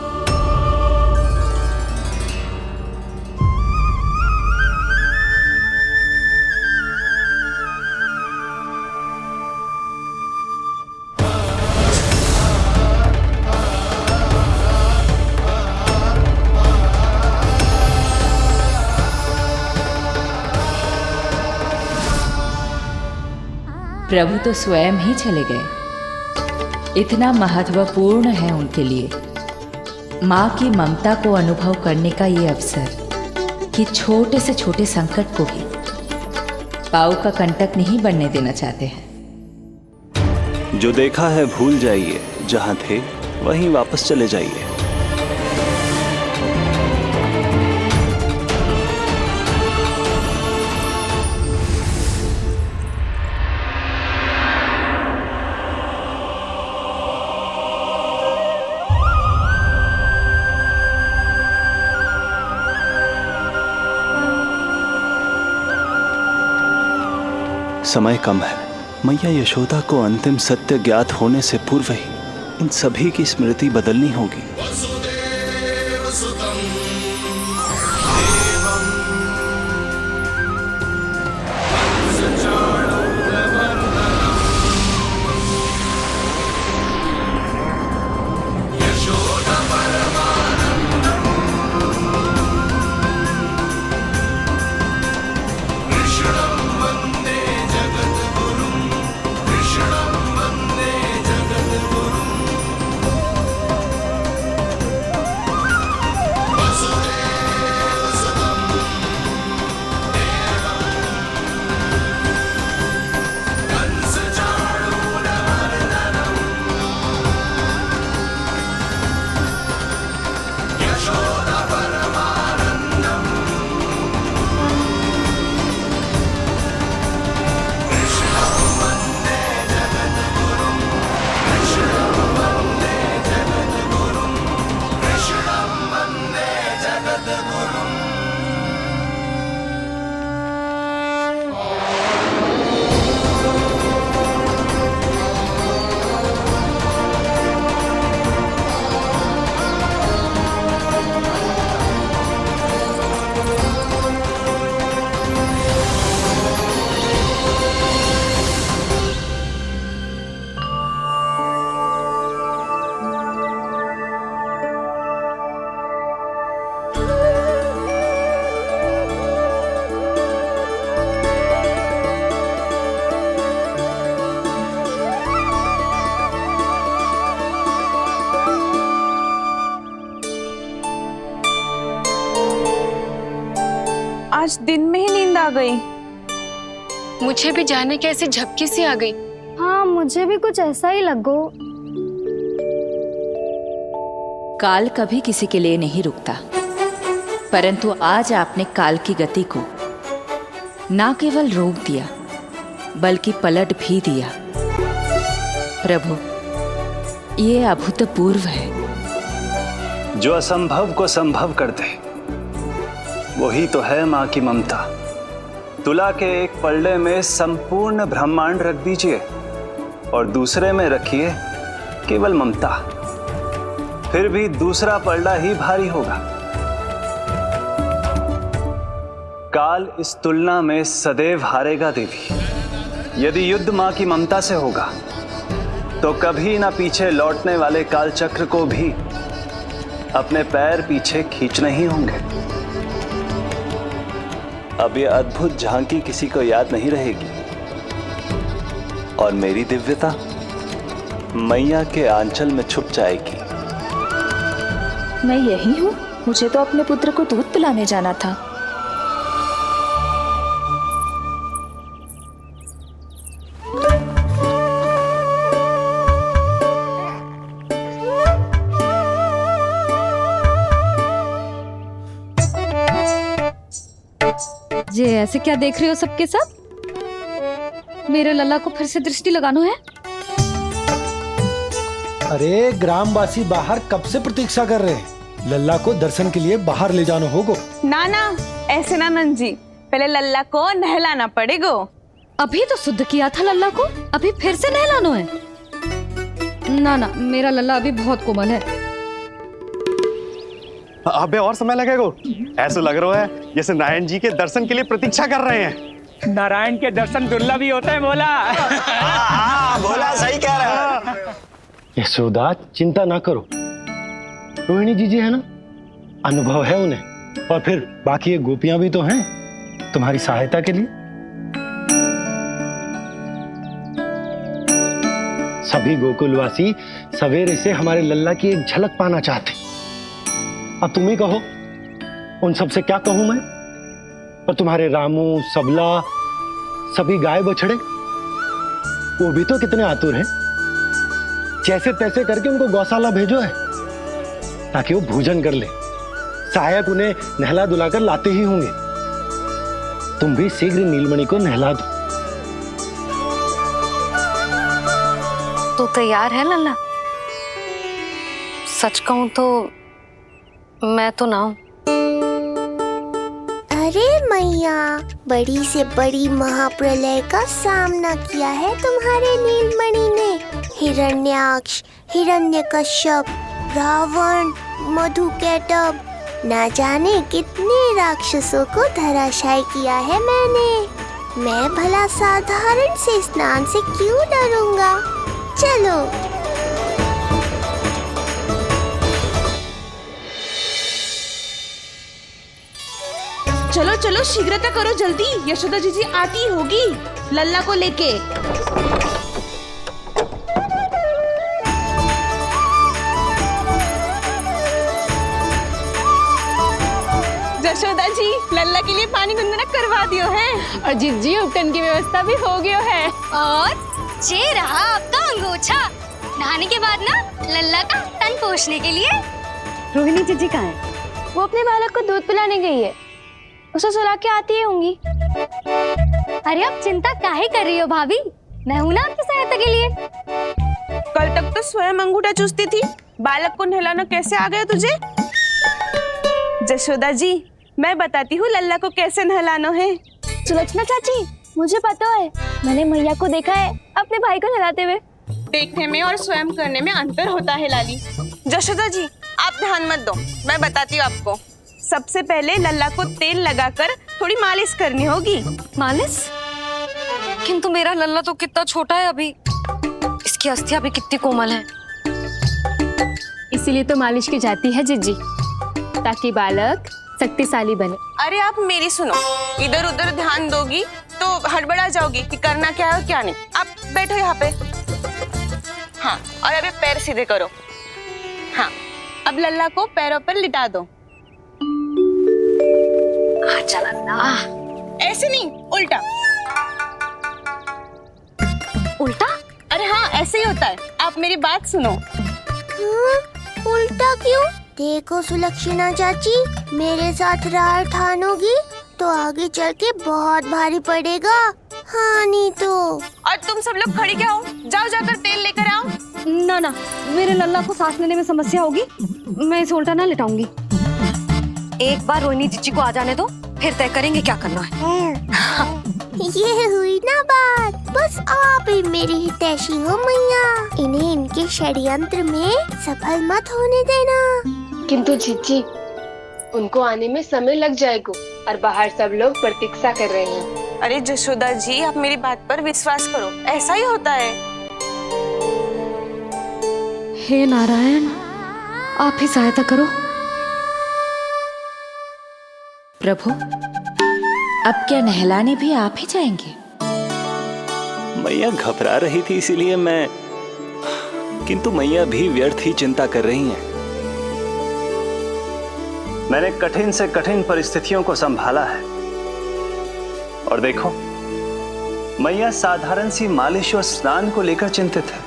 Speaker 7: प्रभु तो स्वयं ही चले गए। इतना महत्वपूर्ण है उनके लिए माँ की ममता को अनुभव करने का ये अवसर कि छोटे से छोटे संकट को भी पाँव का कंटक नहीं बनने देना चाहते हैं।
Speaker 5: जो देखा है भूल जाइए, जहां थे वहीं वापस चले जाइए। समय कम है। मैया यशोदा को अंतिम सत्य ज्ञात होने से पूर्व ही इन सभी की स्मृति बदलनी होगी।
Speaker 17: आज दिन में ही नींद आ गई।
Speaker 14: मुझे भी जाने के ऐसे झपकी सी आ गई।
Speaker 9: हाँ, मुझे भी कुछ ऐसा ही लगो।
Speaker 7: काल कभी किसी के लिए नहीं रुकता, परंतु आज आपने काल की गति को ना केवल रोक दिया बल्कि पलट भी दिया। प्रभु, ये अभूतपूर्व है।
Speaker 5: जो असंभव को संभव कर दे वही तो है माँ की ममता। तुला के एक पलड़े में संपूर्ण ब्रह्मांड रख दीजिए और दूसरे में रखिए केवल ममता, फिर भी दूसरा पलड़ा ही भारी होगा। काल इस तुलना में सदैव हारेगा देवी। यदि युद्ध मां की ममता से होगा तो कभी ना पीछे लौटने वाले काल चक्र को भी अपने पैर पीछे खींचने ही होंगे। अब यह अद्भुत झांकी किसी को याद नहीं रहेगी और मेरी दिव्यता मैया के आंचल में छुप जाएगी।
Speaker 7: मैं यही हूँ। मुझे तो अपने पुत्र को दूध पिलाने जाना था।
Speaker 3: ये ऐसे क्या देख रहे हो सबके सब? मेरे लल्ला को फिर से दृष्टि लगाना है?
Speaker 8: अरे ग्रामवासी बाहर कब से प्रतीक्षा कर रहे हैं। लल्ला को दर्शन के लिए बाहर ले जाना होगा।
Speaker 17: ना ना, ऐसे ना नंद जी, पहले लल्ला को नहलाना पड़ेगा।
Speaker 3: अभी तो शुद्ध किया था लल्ला को, अभी फिर से नहलाना है? ना ना, मेरा लल्ला अभी बहुत कोमल है।
Speaker 1: अबे और समय लगेगा। ऐसा लग रहा है जैसे नारायण जी के दर्शन के लिए प्रतीक्षा कर रहे हैं।
Speaker 4: नारायण के दर्शन दुर्लभ ही होते हैं। बोला
Speaker 10: बोला, सही कह रहा है।
Speaker 8: यशोदा, चिंता ना करो। रोहिणी जी है ना, अनुभव है उन्हें, और फिर बाकी ये गोपियां भी तो हैं तुम्हारी सहायता के लिए। सभी गोकुलवासी सवेरे से हमारे लल्ला की एक झलक पाना चाहते। अब तुम ही कहो, उन सब से क्या कहूं मैं? और तुम्हारे रामू, सबला, सभी गाय बछड़े, वो भी तो कितने आतुर हैं। जैसे तैसे करके उनको गौशाला भेजो है ताकि वो भोजन कर ले। सहायक उन्हें नहला धुलाकर लाते ही होंगे। तुम भी शीघ्र नीलमणि को नहला दो।
Speaker 3: तू तैयार है लल्ला? सच कहूं तो मैं तो ना हूं।
Speaker 13: अरे मैया, बड़ी से बड़ी महाप्रलय का सामना किया है तुम्हारे नीलमणि ने। हिरण्याक्ष, हिरण्यकश्यप, रावण, मधुकैटभ, ना जाने कितने राक्षसों को धराशायी किया है मैंने। मैं भला साधारण से स्नान से क्यों डरूंगा? चलो।
Speaker 17: चलो चलो, शीघ्रता करो जल्दी, यशोदा जी आती होगी लल्ला को लेके। यशोदा जी, लल्ला के लिए पानी गुनगुना करवा दियो है।
Speaker 14: और जिज्जी उपटन की व्यवस्था भी हो गयो है।
Speaker 21: और ये रहा आपका अंगोछा। नहाने के बाद ना लल्ला का तन पोंछने के लिए।
Speaker 9: रोहिणी जीजी कहाँ है? वो अपने बालक को दूध पिलाने गई है। उसे सुला के आती होंगी।
Speaker 21: अरे आप चिंता काहे कर रही हो भाभी, मैं हूं ना आपकी सहायता के लिए।
Speaker 17: कल तक तो स्वयं अंगूठा चूसती थी, बालक को नहलाना कैसे आ गया तुझे? यशोदा जी, मैं बताती हूँ लल्ला को कैसे नहलाना है।
Speaker 9: सुलक्षणा चाची, मुझे पता है, मैंने मैया को देखा है अपने भाई को नहलाते हुए।
Speaker 17: देखने में और स्वयं करने में अंतर होता है लाली। यशोदा जी, आप ध्यान मत दो, मैं बताती हूँ आपको। सबसे पहले लल्ला को तेल लगाकर थोड़ी मालिश करनी होगी।
Speaker 3: मालिश? किंतु मेरा लल्ला तो कितना छोटा है अभी, इसकी अस्थियां भी कितनी कोमल है।
Speaker 14: इसीलिए तो मालिश की जाती है जिज्जी, ताकि बालक शक्तिशाली बने।
Speaker 17: अरे आप मेरी सुनो, इधर उधर ध्यान दोगी तो हड़बड़ा जाओगी कि करना क्या है और क्या नहीं। आप बैठो यहाँ पे। हाँ, और अभी पैर सीधे करो। हाँ, अब लल्ला को पैरों पर लिटा दो।
Speaker 3: अच्छा लगता।
Speaker 17: ऐसे नहीं, उल्टा।
Speaker 3: उल्टा?
Speaker 17: अरे हाँ, ऐसे ही होता है। आप मेरी बात सुनो।
Speaker 13: उल्टा क्यों? देखो सुलक्षणा चाची, मेरे साथ रार ठानोगी तो आगे चल के बहुत भारी पड़ेगा। हाँ नहीं तो।
Speaker 17: और तुम सब लोग खड़ी क्या हो? जाओ जाकर तेल लेकर आओ।
Speaker 9: ना ना, मेरे लल्ला को सांस लेने में समस्या होगी, मैं इसे उल्टा ना लेटाऊंगी।
Speaker 3: एक बार रोहिणी जीजी को आ जाने दो, फिर तय करेंगे क्या करना है।
Speaker 13: ये हुई ना बात। बस आप ही मेरी हितैषी हो मैया, इन्हें इनके षड्यंत्र में सफल मत होने देना।
Speaker 14: किंतु जीजी, उनको आने में समय लग जाएगा और बाहर सब लोग प्रतीक्षा कर रहे हैं।
Speaker 17: अरे जशोदा जी, आप मेरी बात पर विश्वास करो, ऐसा ही होता है।
Speaker 3: हे नारायण, आप ही सहायता करो।
Speaker 7: प्रभु, अब क्या नहलाने भी आप ही जाएंगे?
Speaker 5: मैया घबरा रही थी इसीलिए मैं, किंतु मैया भी व्यर्थ ही चिंता कर रही हैं। मैंने कठिन से कठिन परिस्थितियों को संभाला है और देखो, मैया साधारण सी मालिश और स्नान को लेकर चिंतित है।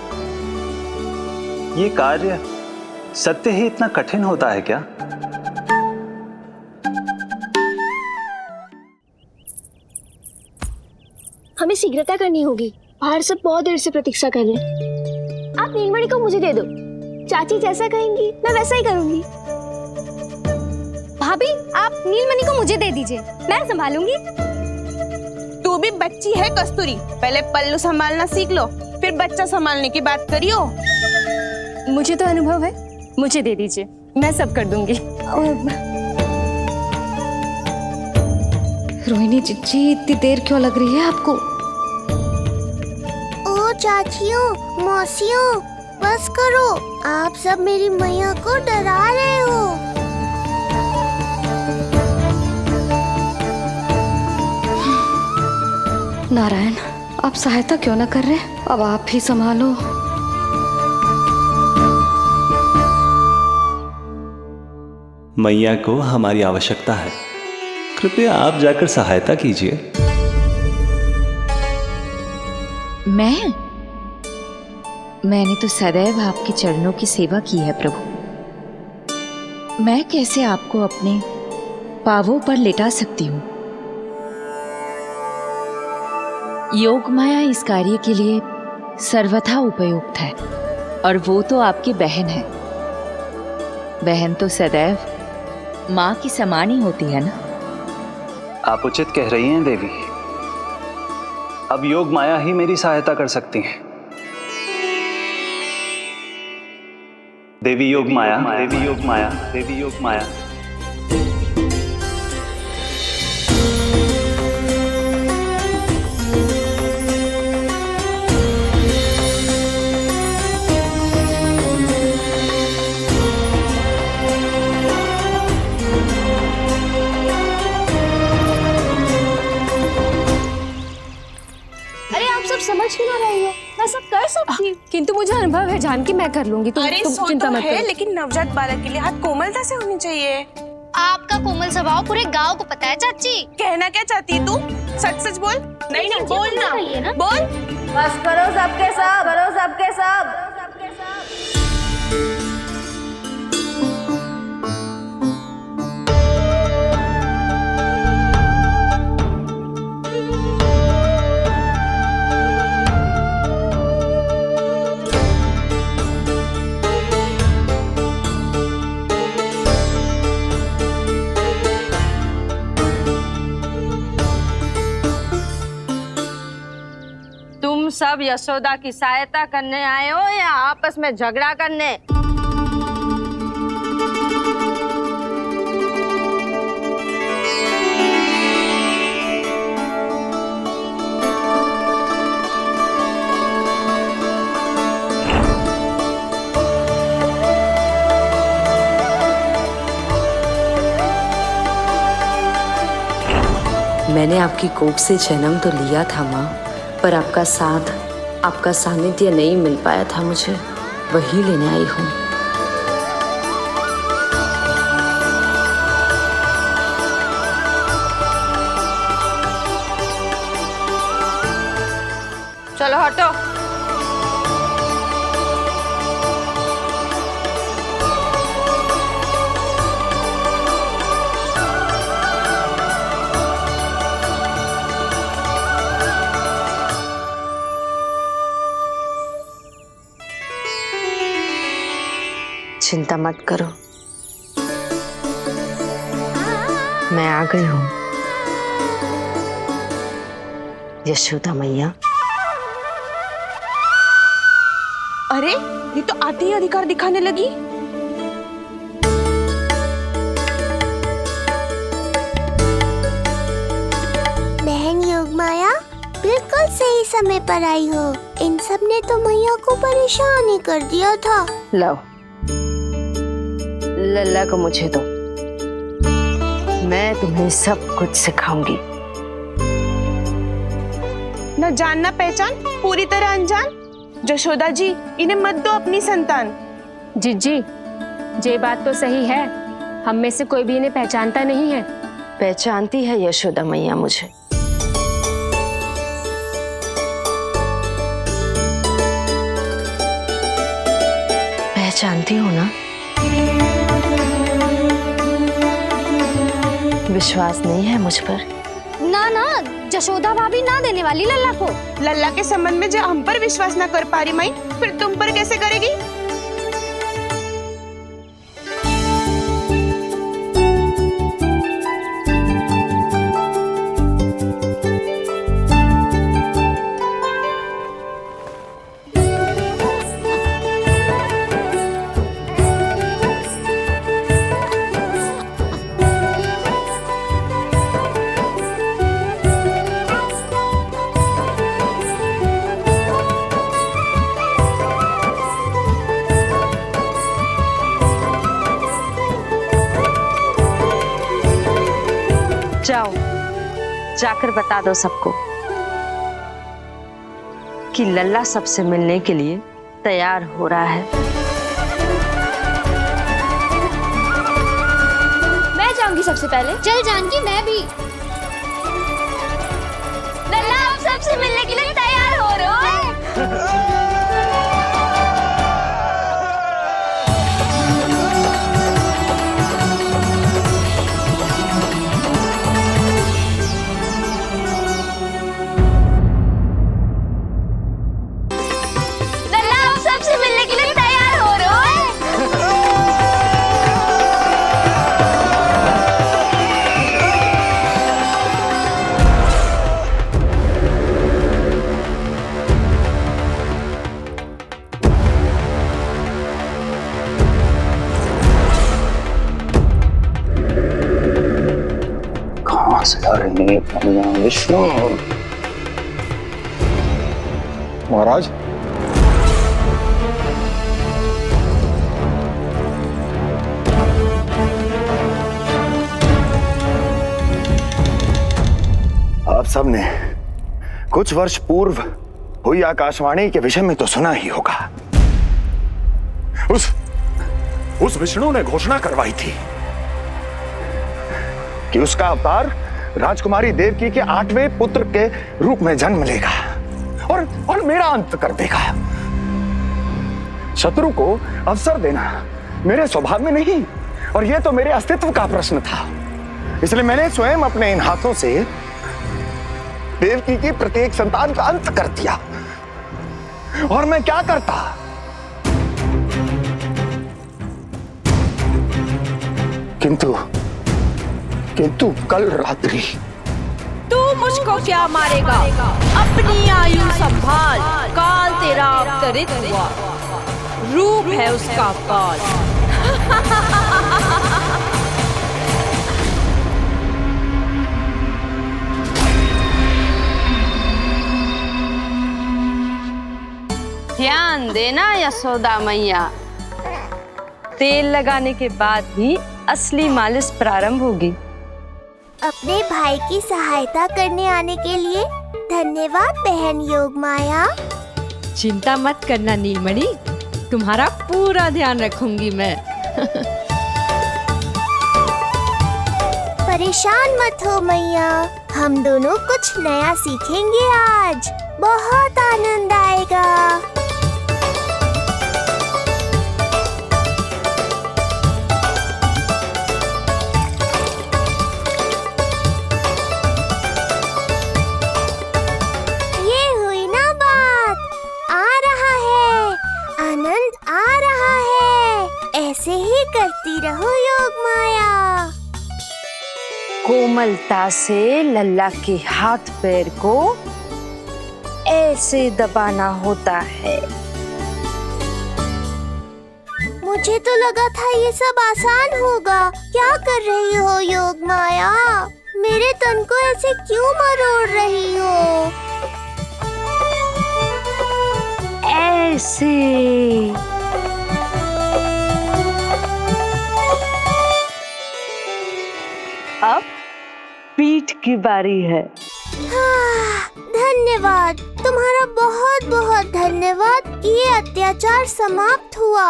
Speaker 5: ये कार्य सत्य ही इतना कठिन होता है क्या?
Speaker 9: हमें शीघ्रता करनी होगी, बाहर सब बहुत देर से प्रतीक्षा कर रहे हैं। आप नीलमणि को मुझे दे दो, चाची जैसा कहेंगी मैं वैसा ही करूंगी।
Speaker 21: भाभी, आप नीलमणि को मुझे दे दीजिए, मैं संभालूंगी।
Speaker 17: तू भी बच्ची है कस्तूरी, पहले पल्लू संभालना सीख लो, फिर बच्चा संभालने की बात करियो।
Speaker 14: मुझे तो अनुभव है, मुझे दे दीजिए, मैं सब कर दूंगी।
Speaker 3: रोहिणी जीजी, इतनी देर क्यों लग रही है आपको?
Speaker 13: ओ चाचियों, मौसियों, बस करो, आप सब मेरी मैया को डरा रहे हो।
Speaker 3: नारायण, आप सहायता क्यों ना कर रहे? अब आप ही संभालो।
Speaker 5: मैया को हमारी आवश्यकता है, कृपया आप जाकर सहायता कीजिए।
Speaker 7: मैंने तो सदैव आपके चरणों की सेवा की है प्रभु। मैं कैसे आपको अपने पांवों पर लेटा सकती हूँ? योग माया इस कार्य के लिए सर्वथा उपयुक्त है, और वो तो आपकी बहन है। बहन तो सदैव माँ की समान ही होती है ना।
Speaker 5: आप उचित कह रही हैं देवी, अब योग माया ही मेरी सहायता कर सकती हैं। देवी योग माया, देवी योग माया, देवी योग माया।
Speaker 9: समझ क्यों ना रही हो? मैं सब कर सकती हूँ।
Speaker 14: किंतु मुझे अनुभव है जानकी, मैं कर लूंगी। तुम चिंता मत करो।
Speaker 17: लेकिन नवजात बालक के लिए हाथ कोमलता से होनी चाहिए।
Speaker 21: आपका कोमल स्वभाव पूरे गांव को पता है चाची।
Speaker 17: कहना क्या चाहती है तू? सच सच बोल। नहीं नहीं बोल ना, बोल।
Speaker 15: बस करो सबके सब, करो सबके सब।
Speaker 11: सब यशोदा की सहायता करने आए हो या आपस में झगड़ा करने?
Speaker 22: मैंने आपकी कोख से जन्म तो लिया था माँ, पर आपका साथ, आपका सानिध्य नहीं मिल पाया था मुझे, वही लेने आई हूँ।
Speaker 11: चलो हटो।
Speaker 22: चिंता मत करो, मैं आ गई हूँ यशोदा मैया।
Speaker 17: अरे ये तो आते ही अधिकार दिखाने लगी।
Speaker 13: बहन योगमाया बिल्कुल सही समय पर आई हो। इन सब ने तो मैया को परेशान ही कर दिया था।
Speaker 22: लो लल्ला को मुझे दो, मैं तुम्हें सब कुछ सिखाऊंगी।
Speaker 17: न जान न पहचान, पूरी तरह अनजान। यशोदा जी, इन्हें मत दो अपनी संतान।
Speaker 14: जीजी, ये बात तो सही है, हम में से कोई भी इन्हें पहचानता नहीं है।
Speaker 22: पहचानती है यशोदा मैया मुझे। पहचानती हो ना? विश्वास नहीं है मुझ पर?
Speaker 21: ना ना, यशोदा भाभी ना देने वाली लल्ला को।
Speaker 17: लल्ला के संबंध में जो हम पर विश्वास ना कर पा रही माई, फिर तुम पर कैसे करेगी?
Speaker 22: जाओ, जाकर बता दो सबको कि लल्ला सबसे मिलने के लिए तैयार हो रहा है।
Speaker 21: मैं जाऊंगी सबसे पहले। चल जानकी, मैं भी। लल्ला आप सबसे मिलने के लिए तैयार हो रहे हो?
Speaker 10: विष्णु महाराज,
Speaker 12: आप सबने कुछ वर्ष पूर्व हुई आकाशवाणी के विषय में तो सुना ही होगा। उस विष्णु ने घोषणा करवाई थी कि उसका अवतार राजकुमारी देवकी के 8वें पुत्र के रूप में जन्म लेगा और मेरा अंत कर देगा। शत्रु को अवसर देना मेरे स्वभाव में नहीं, और यह तो मेरे अस्तित्व का प्रश्न था। इसलिए मैंने स्वयं अपने इन हाथों से देवकी की प्रत्येक संतान का अंत कर दिया। और मैं क्या करता? किंतु कल रात्रि
Speaker 15: तू मुझको क्या मारेगा? अपनी आयु संभाल, काल तेरा अवतरित हुआ, रूप है उसका काल।
Speaker 11: ध्यान देना यशोदा मैया, तेल लगाने के बाद ही असली मालिश प्रारंभ होगी।
Speaker 13: अपने भाई की सहायता करने आने के लिए धन्यवाद बहन योगमाया।
Speaker 7: चिंता मत करना नीलमणि, तुम्हारा पूरा ध्यान रखूंगी मैं।
Speaker 13: पर परेशान मत हो मैया, हम दोनों कुछ नया सीखेंगे आज। बहुत आनंद आएगा। ये हुई ना बात, आ रहा है, आनंद आ रहा है। ऐसे ही करती रहो योग माया।
Speaker 15: कोमलता से लल्ला के हाथ पैर को ऐसे दबाना होता है।
Speaker 13: मुझे तो लगा था ये सब आसान होगा। क्या कर रही हो योग माया? मेरे तन को ऐसे क्यों मरोड़ रही हो?
Speaker 15: ऐसे। अब पीठ की बारी है।
Speaker 13: धन्यवाद, तुम्हारा बहुत बहुत धन्यवाद। ये अत्याचार समाप्त हुआ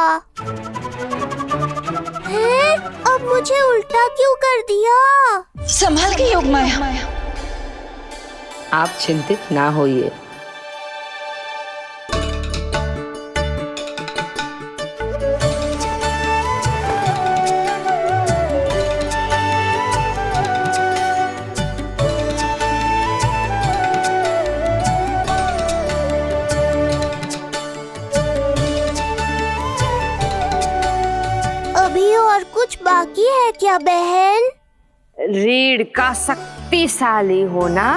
Speaker 13: है। अब मुझे उल्टा क्यों कर दिया?
Speaker 7: संभाल के योग माया। आप चिंतित ना होइए।
Speaker 13: अभी और कुछ बाकी है क्या बहन?
Speaker 15: रीढ़ का शक्तिशाली होना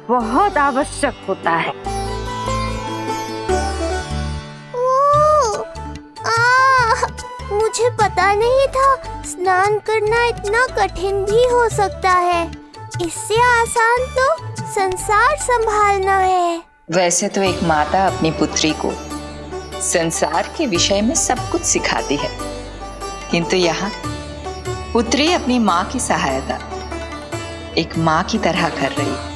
Speaker 15: बहुत आवश्यक होता है।
Speaker 13: मुझे पता नहीं था स्नान करना इतना कठिन भी हो सकता है। इससे आसान तो संसार संभालना है।
Speaker 7: वैसे तो एक माता अपनी पुत्री को संसार के विषय में सब कुछ सिखाती है, किंतु यहाँ पुत्री अपनी माँ की सहायता एक माँ की तरह कर रही
Speaker 16: है।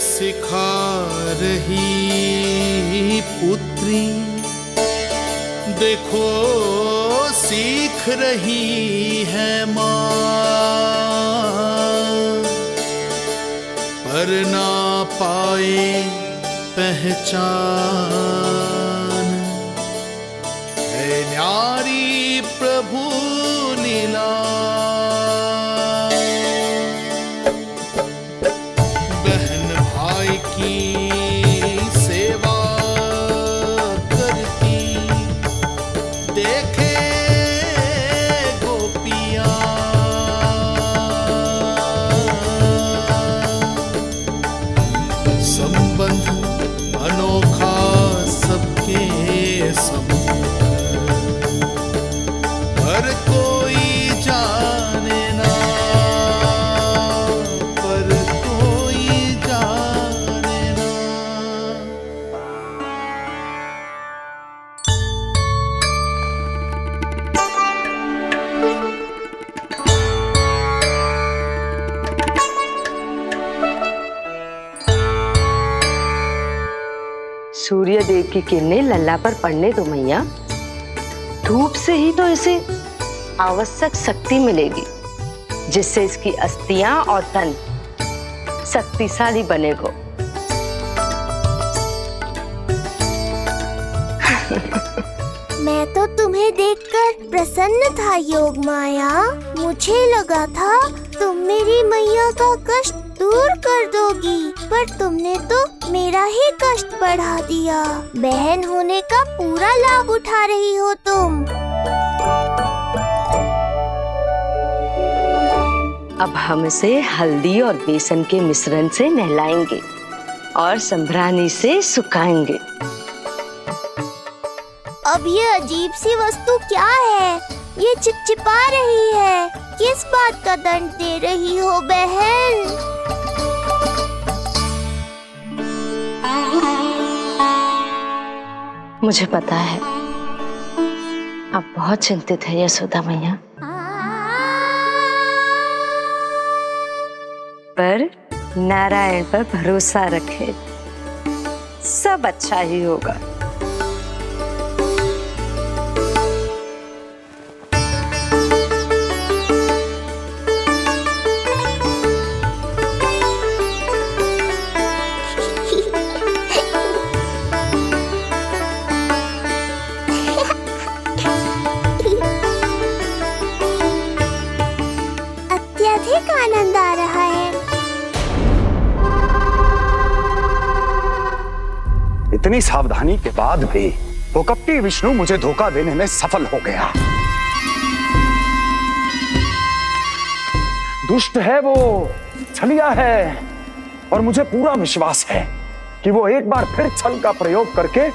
Speaker 16: सिखा रही पुत्री, देखो सीख रही है माँ, पर ना पाए पहचान है न्यारी प्रभु लीला। बहन भाई की सेवा करती देखे गोपियाँ, संबंध अनोखा सबके सब, पर कोई जाने ना, पर कोई जाने ना।
Speaker 15: सूर्य देव की किरणें लल्ला पर पड़ने दो मैया। धूप से ही तो इसे आवश्यक शक्ति मिलेगी, जिससे इसकी अस्थियां और तन शक्तिशाली बनेगा।
Speaker 13: मैं तो तुम्हें देखकर प्रसन्न था योग माया। मुझे लगा था तुम मेरी मैया का कष्ट दूर कर दोगी, पर तुमने तो मेरा ही कष्ट बढ़ा दिया। बहन होने का पूरा लाभ उठा रही हो तुम।
Speaker 15: अब हम इसे हल्दी और बेसन के मिश्रण से नहलाएंगे और संभरानी से सुखाएंगे।
Speaker 13: अब ये अजीब सी वस्तु क्या है? ये चिपचिपा रही है। किस बात का दंड दे रही हो बहन?
Speaker 15: मुझे पता है आप बहुत चिंतित है यशोदा मैया, पर नारायण पर भरोसा रखे, सब अच्छा ही होगा।
Speaker 12: इतनी सावधानी के बाद भी वो कपटी विष्णु मुझे धोखा देने में सफल हो गया। दुष्ट है वो, छलिया है, और मुझे पूरा विश्वास है कि वो एक बार फिर छल का प्रयोग करके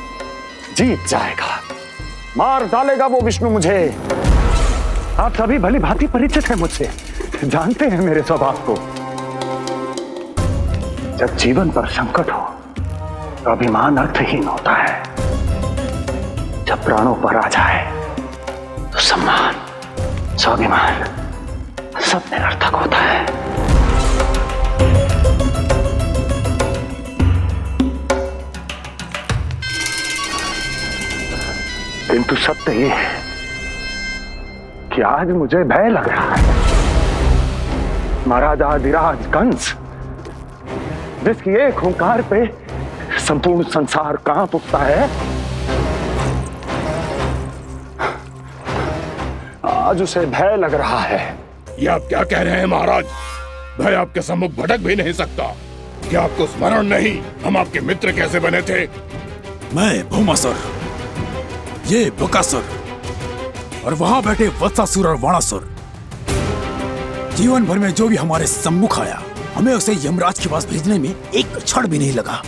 Speaker 12: जीत जाएगा, मार डालेगा वो विष्णु मुझे। आप सभी भली भांति परिचित हैं मुझसे, जानते हैं मेरे स्वभाव को। जब जीवन पर संकट हो तो अभिमान अर्थहीन होता है, जब प्राणों पर आ जाए तो सम्मान, स्वाभिमान सब निरर्थक होता है। किंतु सत्य ये है कि आज मुझे भय लग रहा है। महाराजाधिराज कंस, जिसकी एक हुंकार पे संपूर्ण संसार कांप उठता है, आज उसे भय लग रहा है।
Speaker 19: ये आप क्या कह रहे हैं महाराज? भय आपके सम्मुख भटक भी नहीं सकता। क्या आपको स्मरण नहीं हम आपके मित्र कैसे बने थे?
Speaker 20: मैं भौमासुर, ये बकासुर, और वहां बैठे वत्सासुर और वाणासुर। जीवन भर में जो भी हमारे सम्मुख आया, हमें उसे यमराज के पास भेजने में एक क्षण भी नहीं लगा।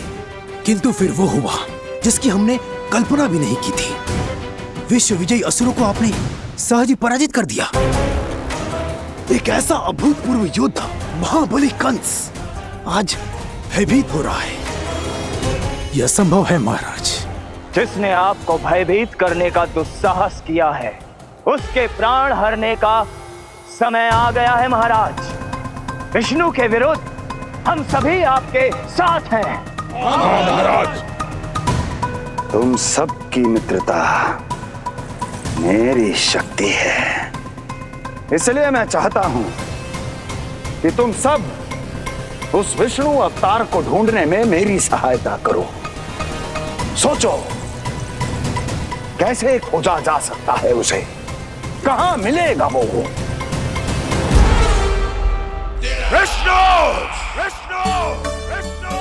Speaker 20: किंतु फिर वो हुआ जिसकी हमने कल्पना भी नहीं की थी। विश्व विजयी असुरों को आपने सहज ही पराजित कर दिया। एक ऐसा अभूतपूर्व योद्धा महाबली कंस आज भयभीत हो रहा है। यह संभव है महाराज।
Speaker 23: जिसने आपको भयभीत करने का दुस्साहस किया है, उसके प्राण हरने का समय आ गया है महाराज। विष्णु के विरुद्ध हम सभी आपके साथ हैं।
Speaker 19: महाराज,
Speaker 12: तुम सबकी मित्रता मेरी शक्ति है, इसलिए मैं चाहता हूं कि तुम सब उस विष्णु अवतार को ढूंढने में मेरी सहायता करो। सोचो कैसे खोजा जा सकता है उसे, कहां मिलेगा वो?
Speaker 19: विष्णु! विष्णु! विष्णु!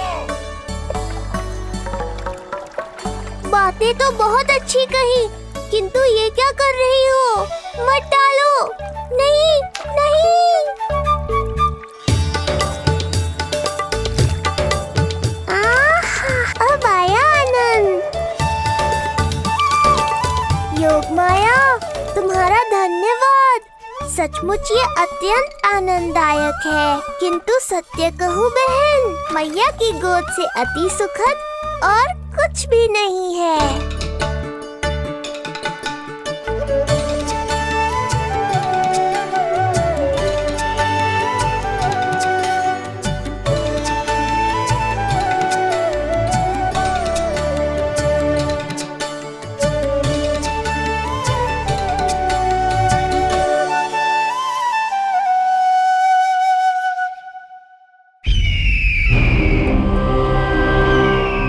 Speaker 13: बातें तो बहुत अच्छी कही, किंतु ये क्या कर रही हो? मत डालो, नहीं नहीं। अब आया आनंद। योग माया, तुम्हारा धन्यवाद। सचमुच ये अत्यंत आनंददायक है। किंतु सत्य कहूँ बहन, मैया की गोद से अति सुखद और कुछ भी नहीं है।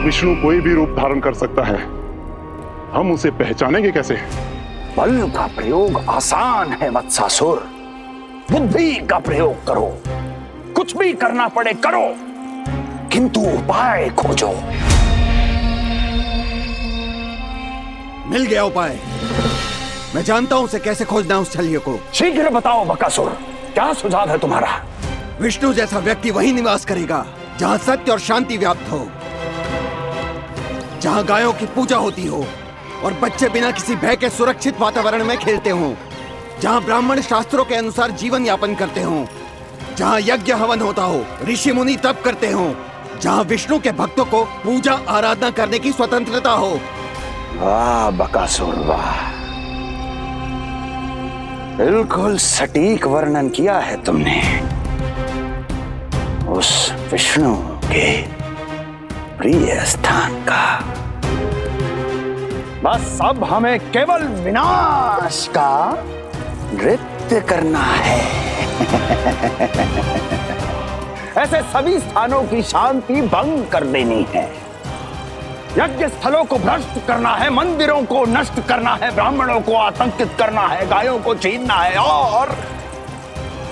Speaker 18: विष्णु कोई भी रूप धारण कर सकता है, हम उसे पहचानेंगे कैसे?
Speaker 12: बल का प्रयोग आसान है वत्सासुर, बुद्धि का प्रयोग करो। कुछ भी करना पड़े करो, किंतु उपाय खोजो।
Speaker 20: मिल गया उपाय। मैं जानता हूं उसे कैसे खोजना उस छलिए को।
Speaker 12: शीघ्र बताओ बकासुर, क्या सुझाव है तुम्हारा?
Speaker 20: विष्णु जैसा व्यक्ति वहीं निवास करेगा जहां सत्य और शांति व्याप्त हो, जहां गायों की पूजा होती हो और बच्चे बिना किसी भय के सुरक्षित वातावरण में खेलते हों, जहां ब्राह्मण शास्त्रों के अनुसार जीवन यापन करते हों, जहां यज्ञ हवन होता हो, ऋषि मुनि तप करते हों, जहां विष्णु के भक्तों को पूजा आराधना करने की स्वतंत्रता हो।
Speaker 12: वाह बकासुर वाह, बिल्कुल सटीक वर्णन किया है तुमने उस विष्णु के प्रिय स्थान का। बस अब हमें केवल विनाश का नृत्य करना है। ऐसे सभी स्थानों की शांति भंग कर देनी है, यज्ञ स्थलों को भ्रष्ट करना है, मंदिरों को नष्ट करना है, ब्राह्मणों को आतंकित करना है, गायों को छीनना है और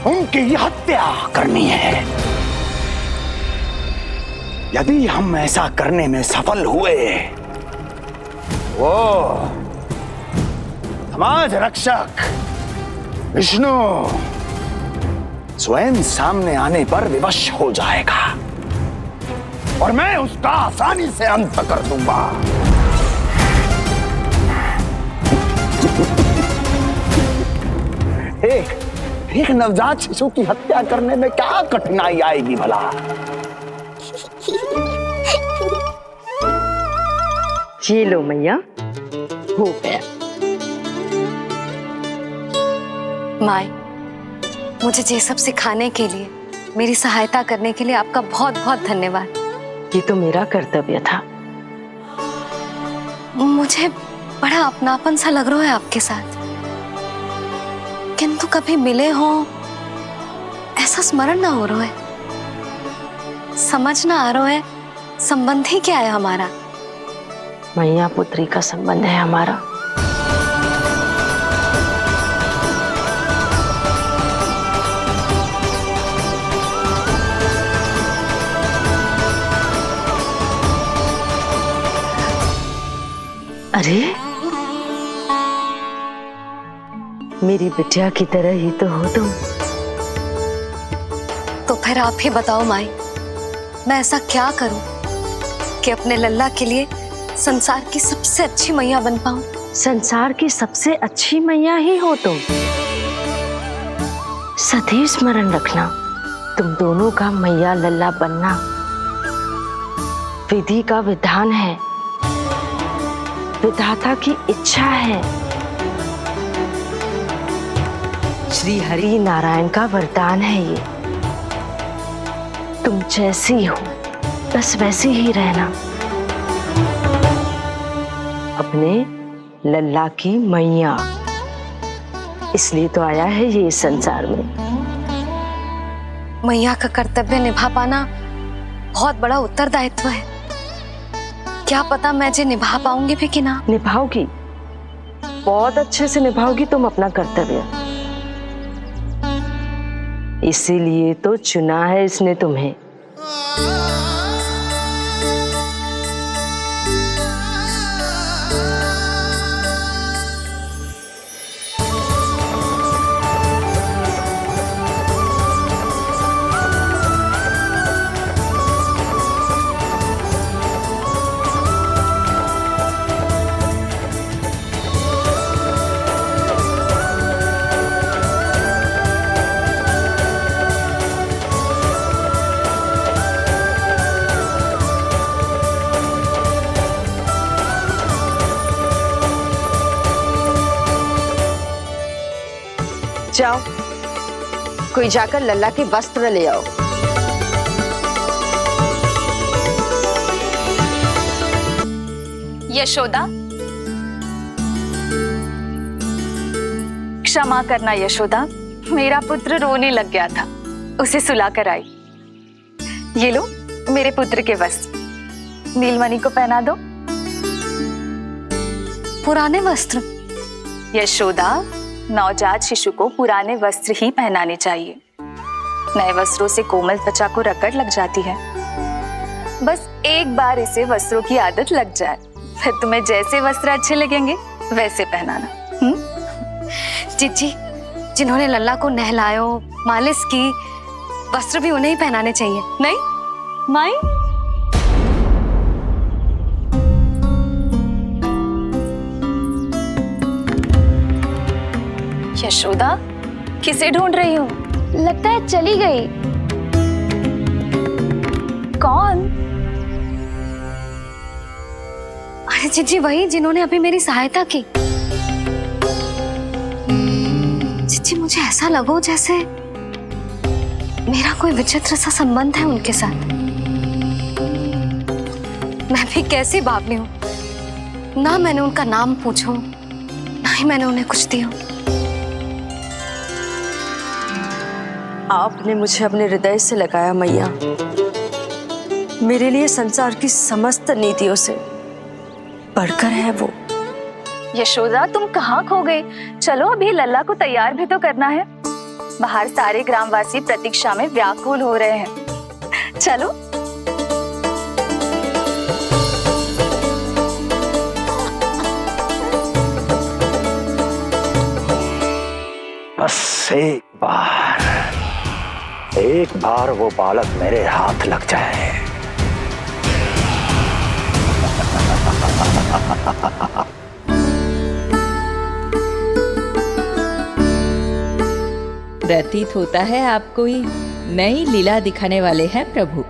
Speaker 12: उनकी हत्या करनी है। यदि हम ऐसा करने में सफल हुए वो समाज रक्षक विष्णु स्वयं सामने आने पर विवश हो जाएगा और मैं उसका आसानी से अंत कर दूंगा। एक नवजात शिशु की हत्या करने में क्या कठिनाई आएगी भला?
Speaker 11: ये लो मैया, हो गया।
Speaker 3: माई, मुझे ये सब सिखाने के लिए, मेरी सहायता करने के लिए आपका बहुत बहुत धन्यवाद।
Speaker 11: ये तो मेरा कर्तव्य था।
Speaker 3: मुझे बड़ा अपनापन सा लग रहा है आपके साथ, किंतु कभी मिले हो ऐसा स्मरण ना हो रहा है, समझ ना आ रहा है संबंध ही क्या है हमारा।
Speaker 11: मैया पुत्री का संबंध है हमारा। अरे मेरी बिटिया की तरह ही तो हो तुम।
Speaker 3: तो फिर आप ही बताओ माई, मैं ऐसा क्या करूं कि अपने लल्ला के लिए संसार की सबसे अच्छी मैया बन पाऊं?
Speaker 11: संसार की सबसे अच्छी मैया ही हो तुम। सदैव स्मरण रखना, तुम दोनों का मैया लल्ला बनना विधि का विधान है, विधाता की इच्छा है, श्री हरि नारायण का वरदान है ये। तुम जैसी हो बस वैसी ही रहना, अपने लल्ला की मैया। इसलिए तो आया है ये इस संसार में।
Speaker 3: मैया का कर्तव्य निभा पाना बहुत बड़ा उत्तरदायित्व है। क्या पता मैं जे निभा पाऊंगी भी कि ना।
Speaker 11: निभाओगी, बहुत अच्छे से निभाओगी तुम अपना कर्तव्य। इसीलिए तो चुना है इसने तुम्हें।
Speaker 15: जाओ, कोई जाकर लल्ला के वस्त्र ले आओ।
Speaker 1: यशोदा, क्षमा करना यशोदा, मेरा पुत्र रोने लग गया था, उसे सुला कर आई। ये लो मेरे पुत्र के वस्त्र, नीलमणि को पहना दो।
Speaker 3: पुराने वस्त्र?
Speaker 1: यशोदा, नवजात शिशु को पुराने वस्त्र ही पहनाने चाहिए। नए वस्त्रों से कोमल त्वचा को रगड़ लग जाती है। बस एक बार इसे वस्त्रों की आदत लग जाए, फिर तुम्हें जैसे वस्त्र अच्छे लगेंगे वैसे पहनाना।
Speaker 3: जीजी, जिन्होंने लल्ला को नहलायो, मालिश की, वस्त्र भी उन्हें ही पहनाने चाहिए।
Speaker 1: नहीं माई, यशोदा किसे ढूंढ रही हो?
Speaker 9: लगता है चली गई।
Speaker 1: कौन?
Speaker 3: अरे जीजी, वही जिन्होंने अभी मेरी सहायता की। जीजी, मुझे ऐसा लगो जैसे मेरा कोई विचित्र सा संबंध है उनके साथ। मैं भी कैसी बावली हूं, ना मैंने उनका नाम पूछो, ना ही मैंने उन्हें कुछ दिया।
Speaker 11: आपने मुझे अपने हृदय से लगाया मैया। मेरे लिए संसार की समस्त नीतियों से बढ़कर है वो।
Speaker 1: यशोदा, तुम कहाँ खो गए? चलो अभी लल्ला को तैयार भी तो करना है। बाहर सारे ग्रामवासी प्रतीक्षा में व्याकुल हो रहे हैं। चलो।
Speaker 12: बस एक बार वो बालक मेरे हाथ लग जाए।
Speaker 7: प्रतीत होता है आप कोई नई लीला दिखाने वाले हैं प्रभु।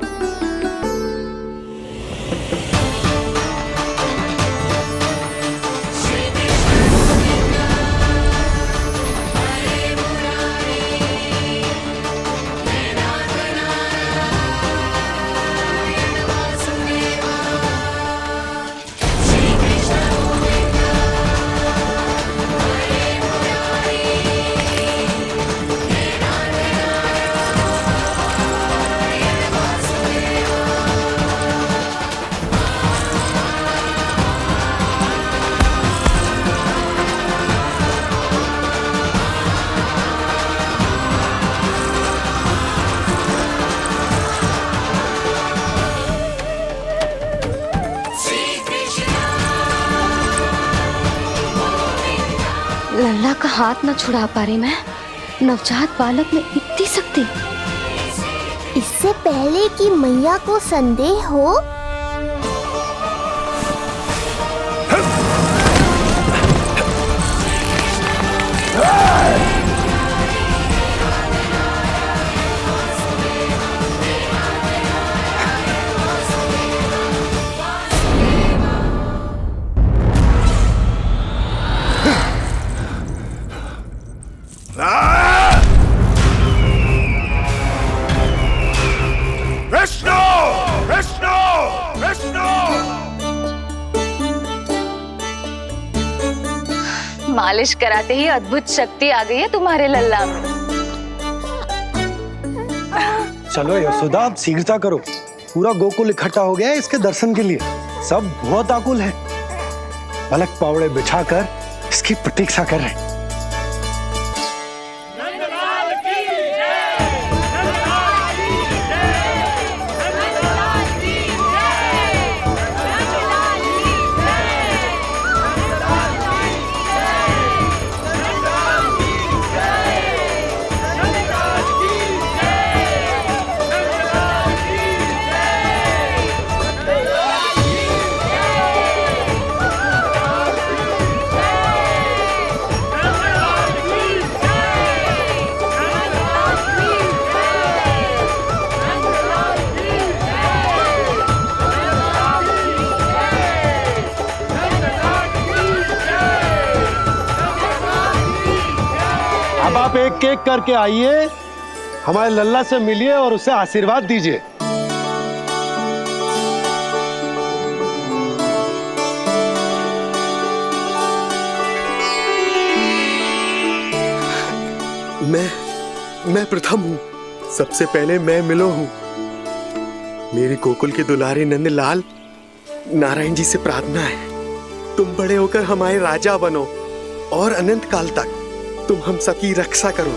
Speaker 3: लल्ला का हाथ न छुड़ा पा रही मैं। नवजात बालक में इतनी शक्ति।
Speaker 13: इससे पहले कि मैया को संदेह हो,
Speaker 10: विष्णु विष्णु विष्णु।
Speaker 1: मालिश कराते ही अद्भुत शक्ति आ गई है तुम्हारे लल्ला में।
Speaker 8: चलो यशोदा, आप शीघ्रता करो। पूरा गोकुल इकट्ठा हो गया है इसके दर्शन के लिए। सब बहुत आकुल है। बालक पावड़े बिछाकर इसकी प्रतीक्षा कर रहे हैं। अब आप एक एक करके आइए, हमारे लल्ला से मिलिए और उसे आशीर्वाद दीजिए।
Speaker 2: मैं प्रथम हूँ। सबसे पहले मैं मिलो हूँ। मेरी गोकुल के दुलारे नंदलाल, नारायण जी से प्रार्थना है, तुम बड़े होकर हमारे राजा बनो और अनंत काल तक तुम हम सबकी रक्षा करो।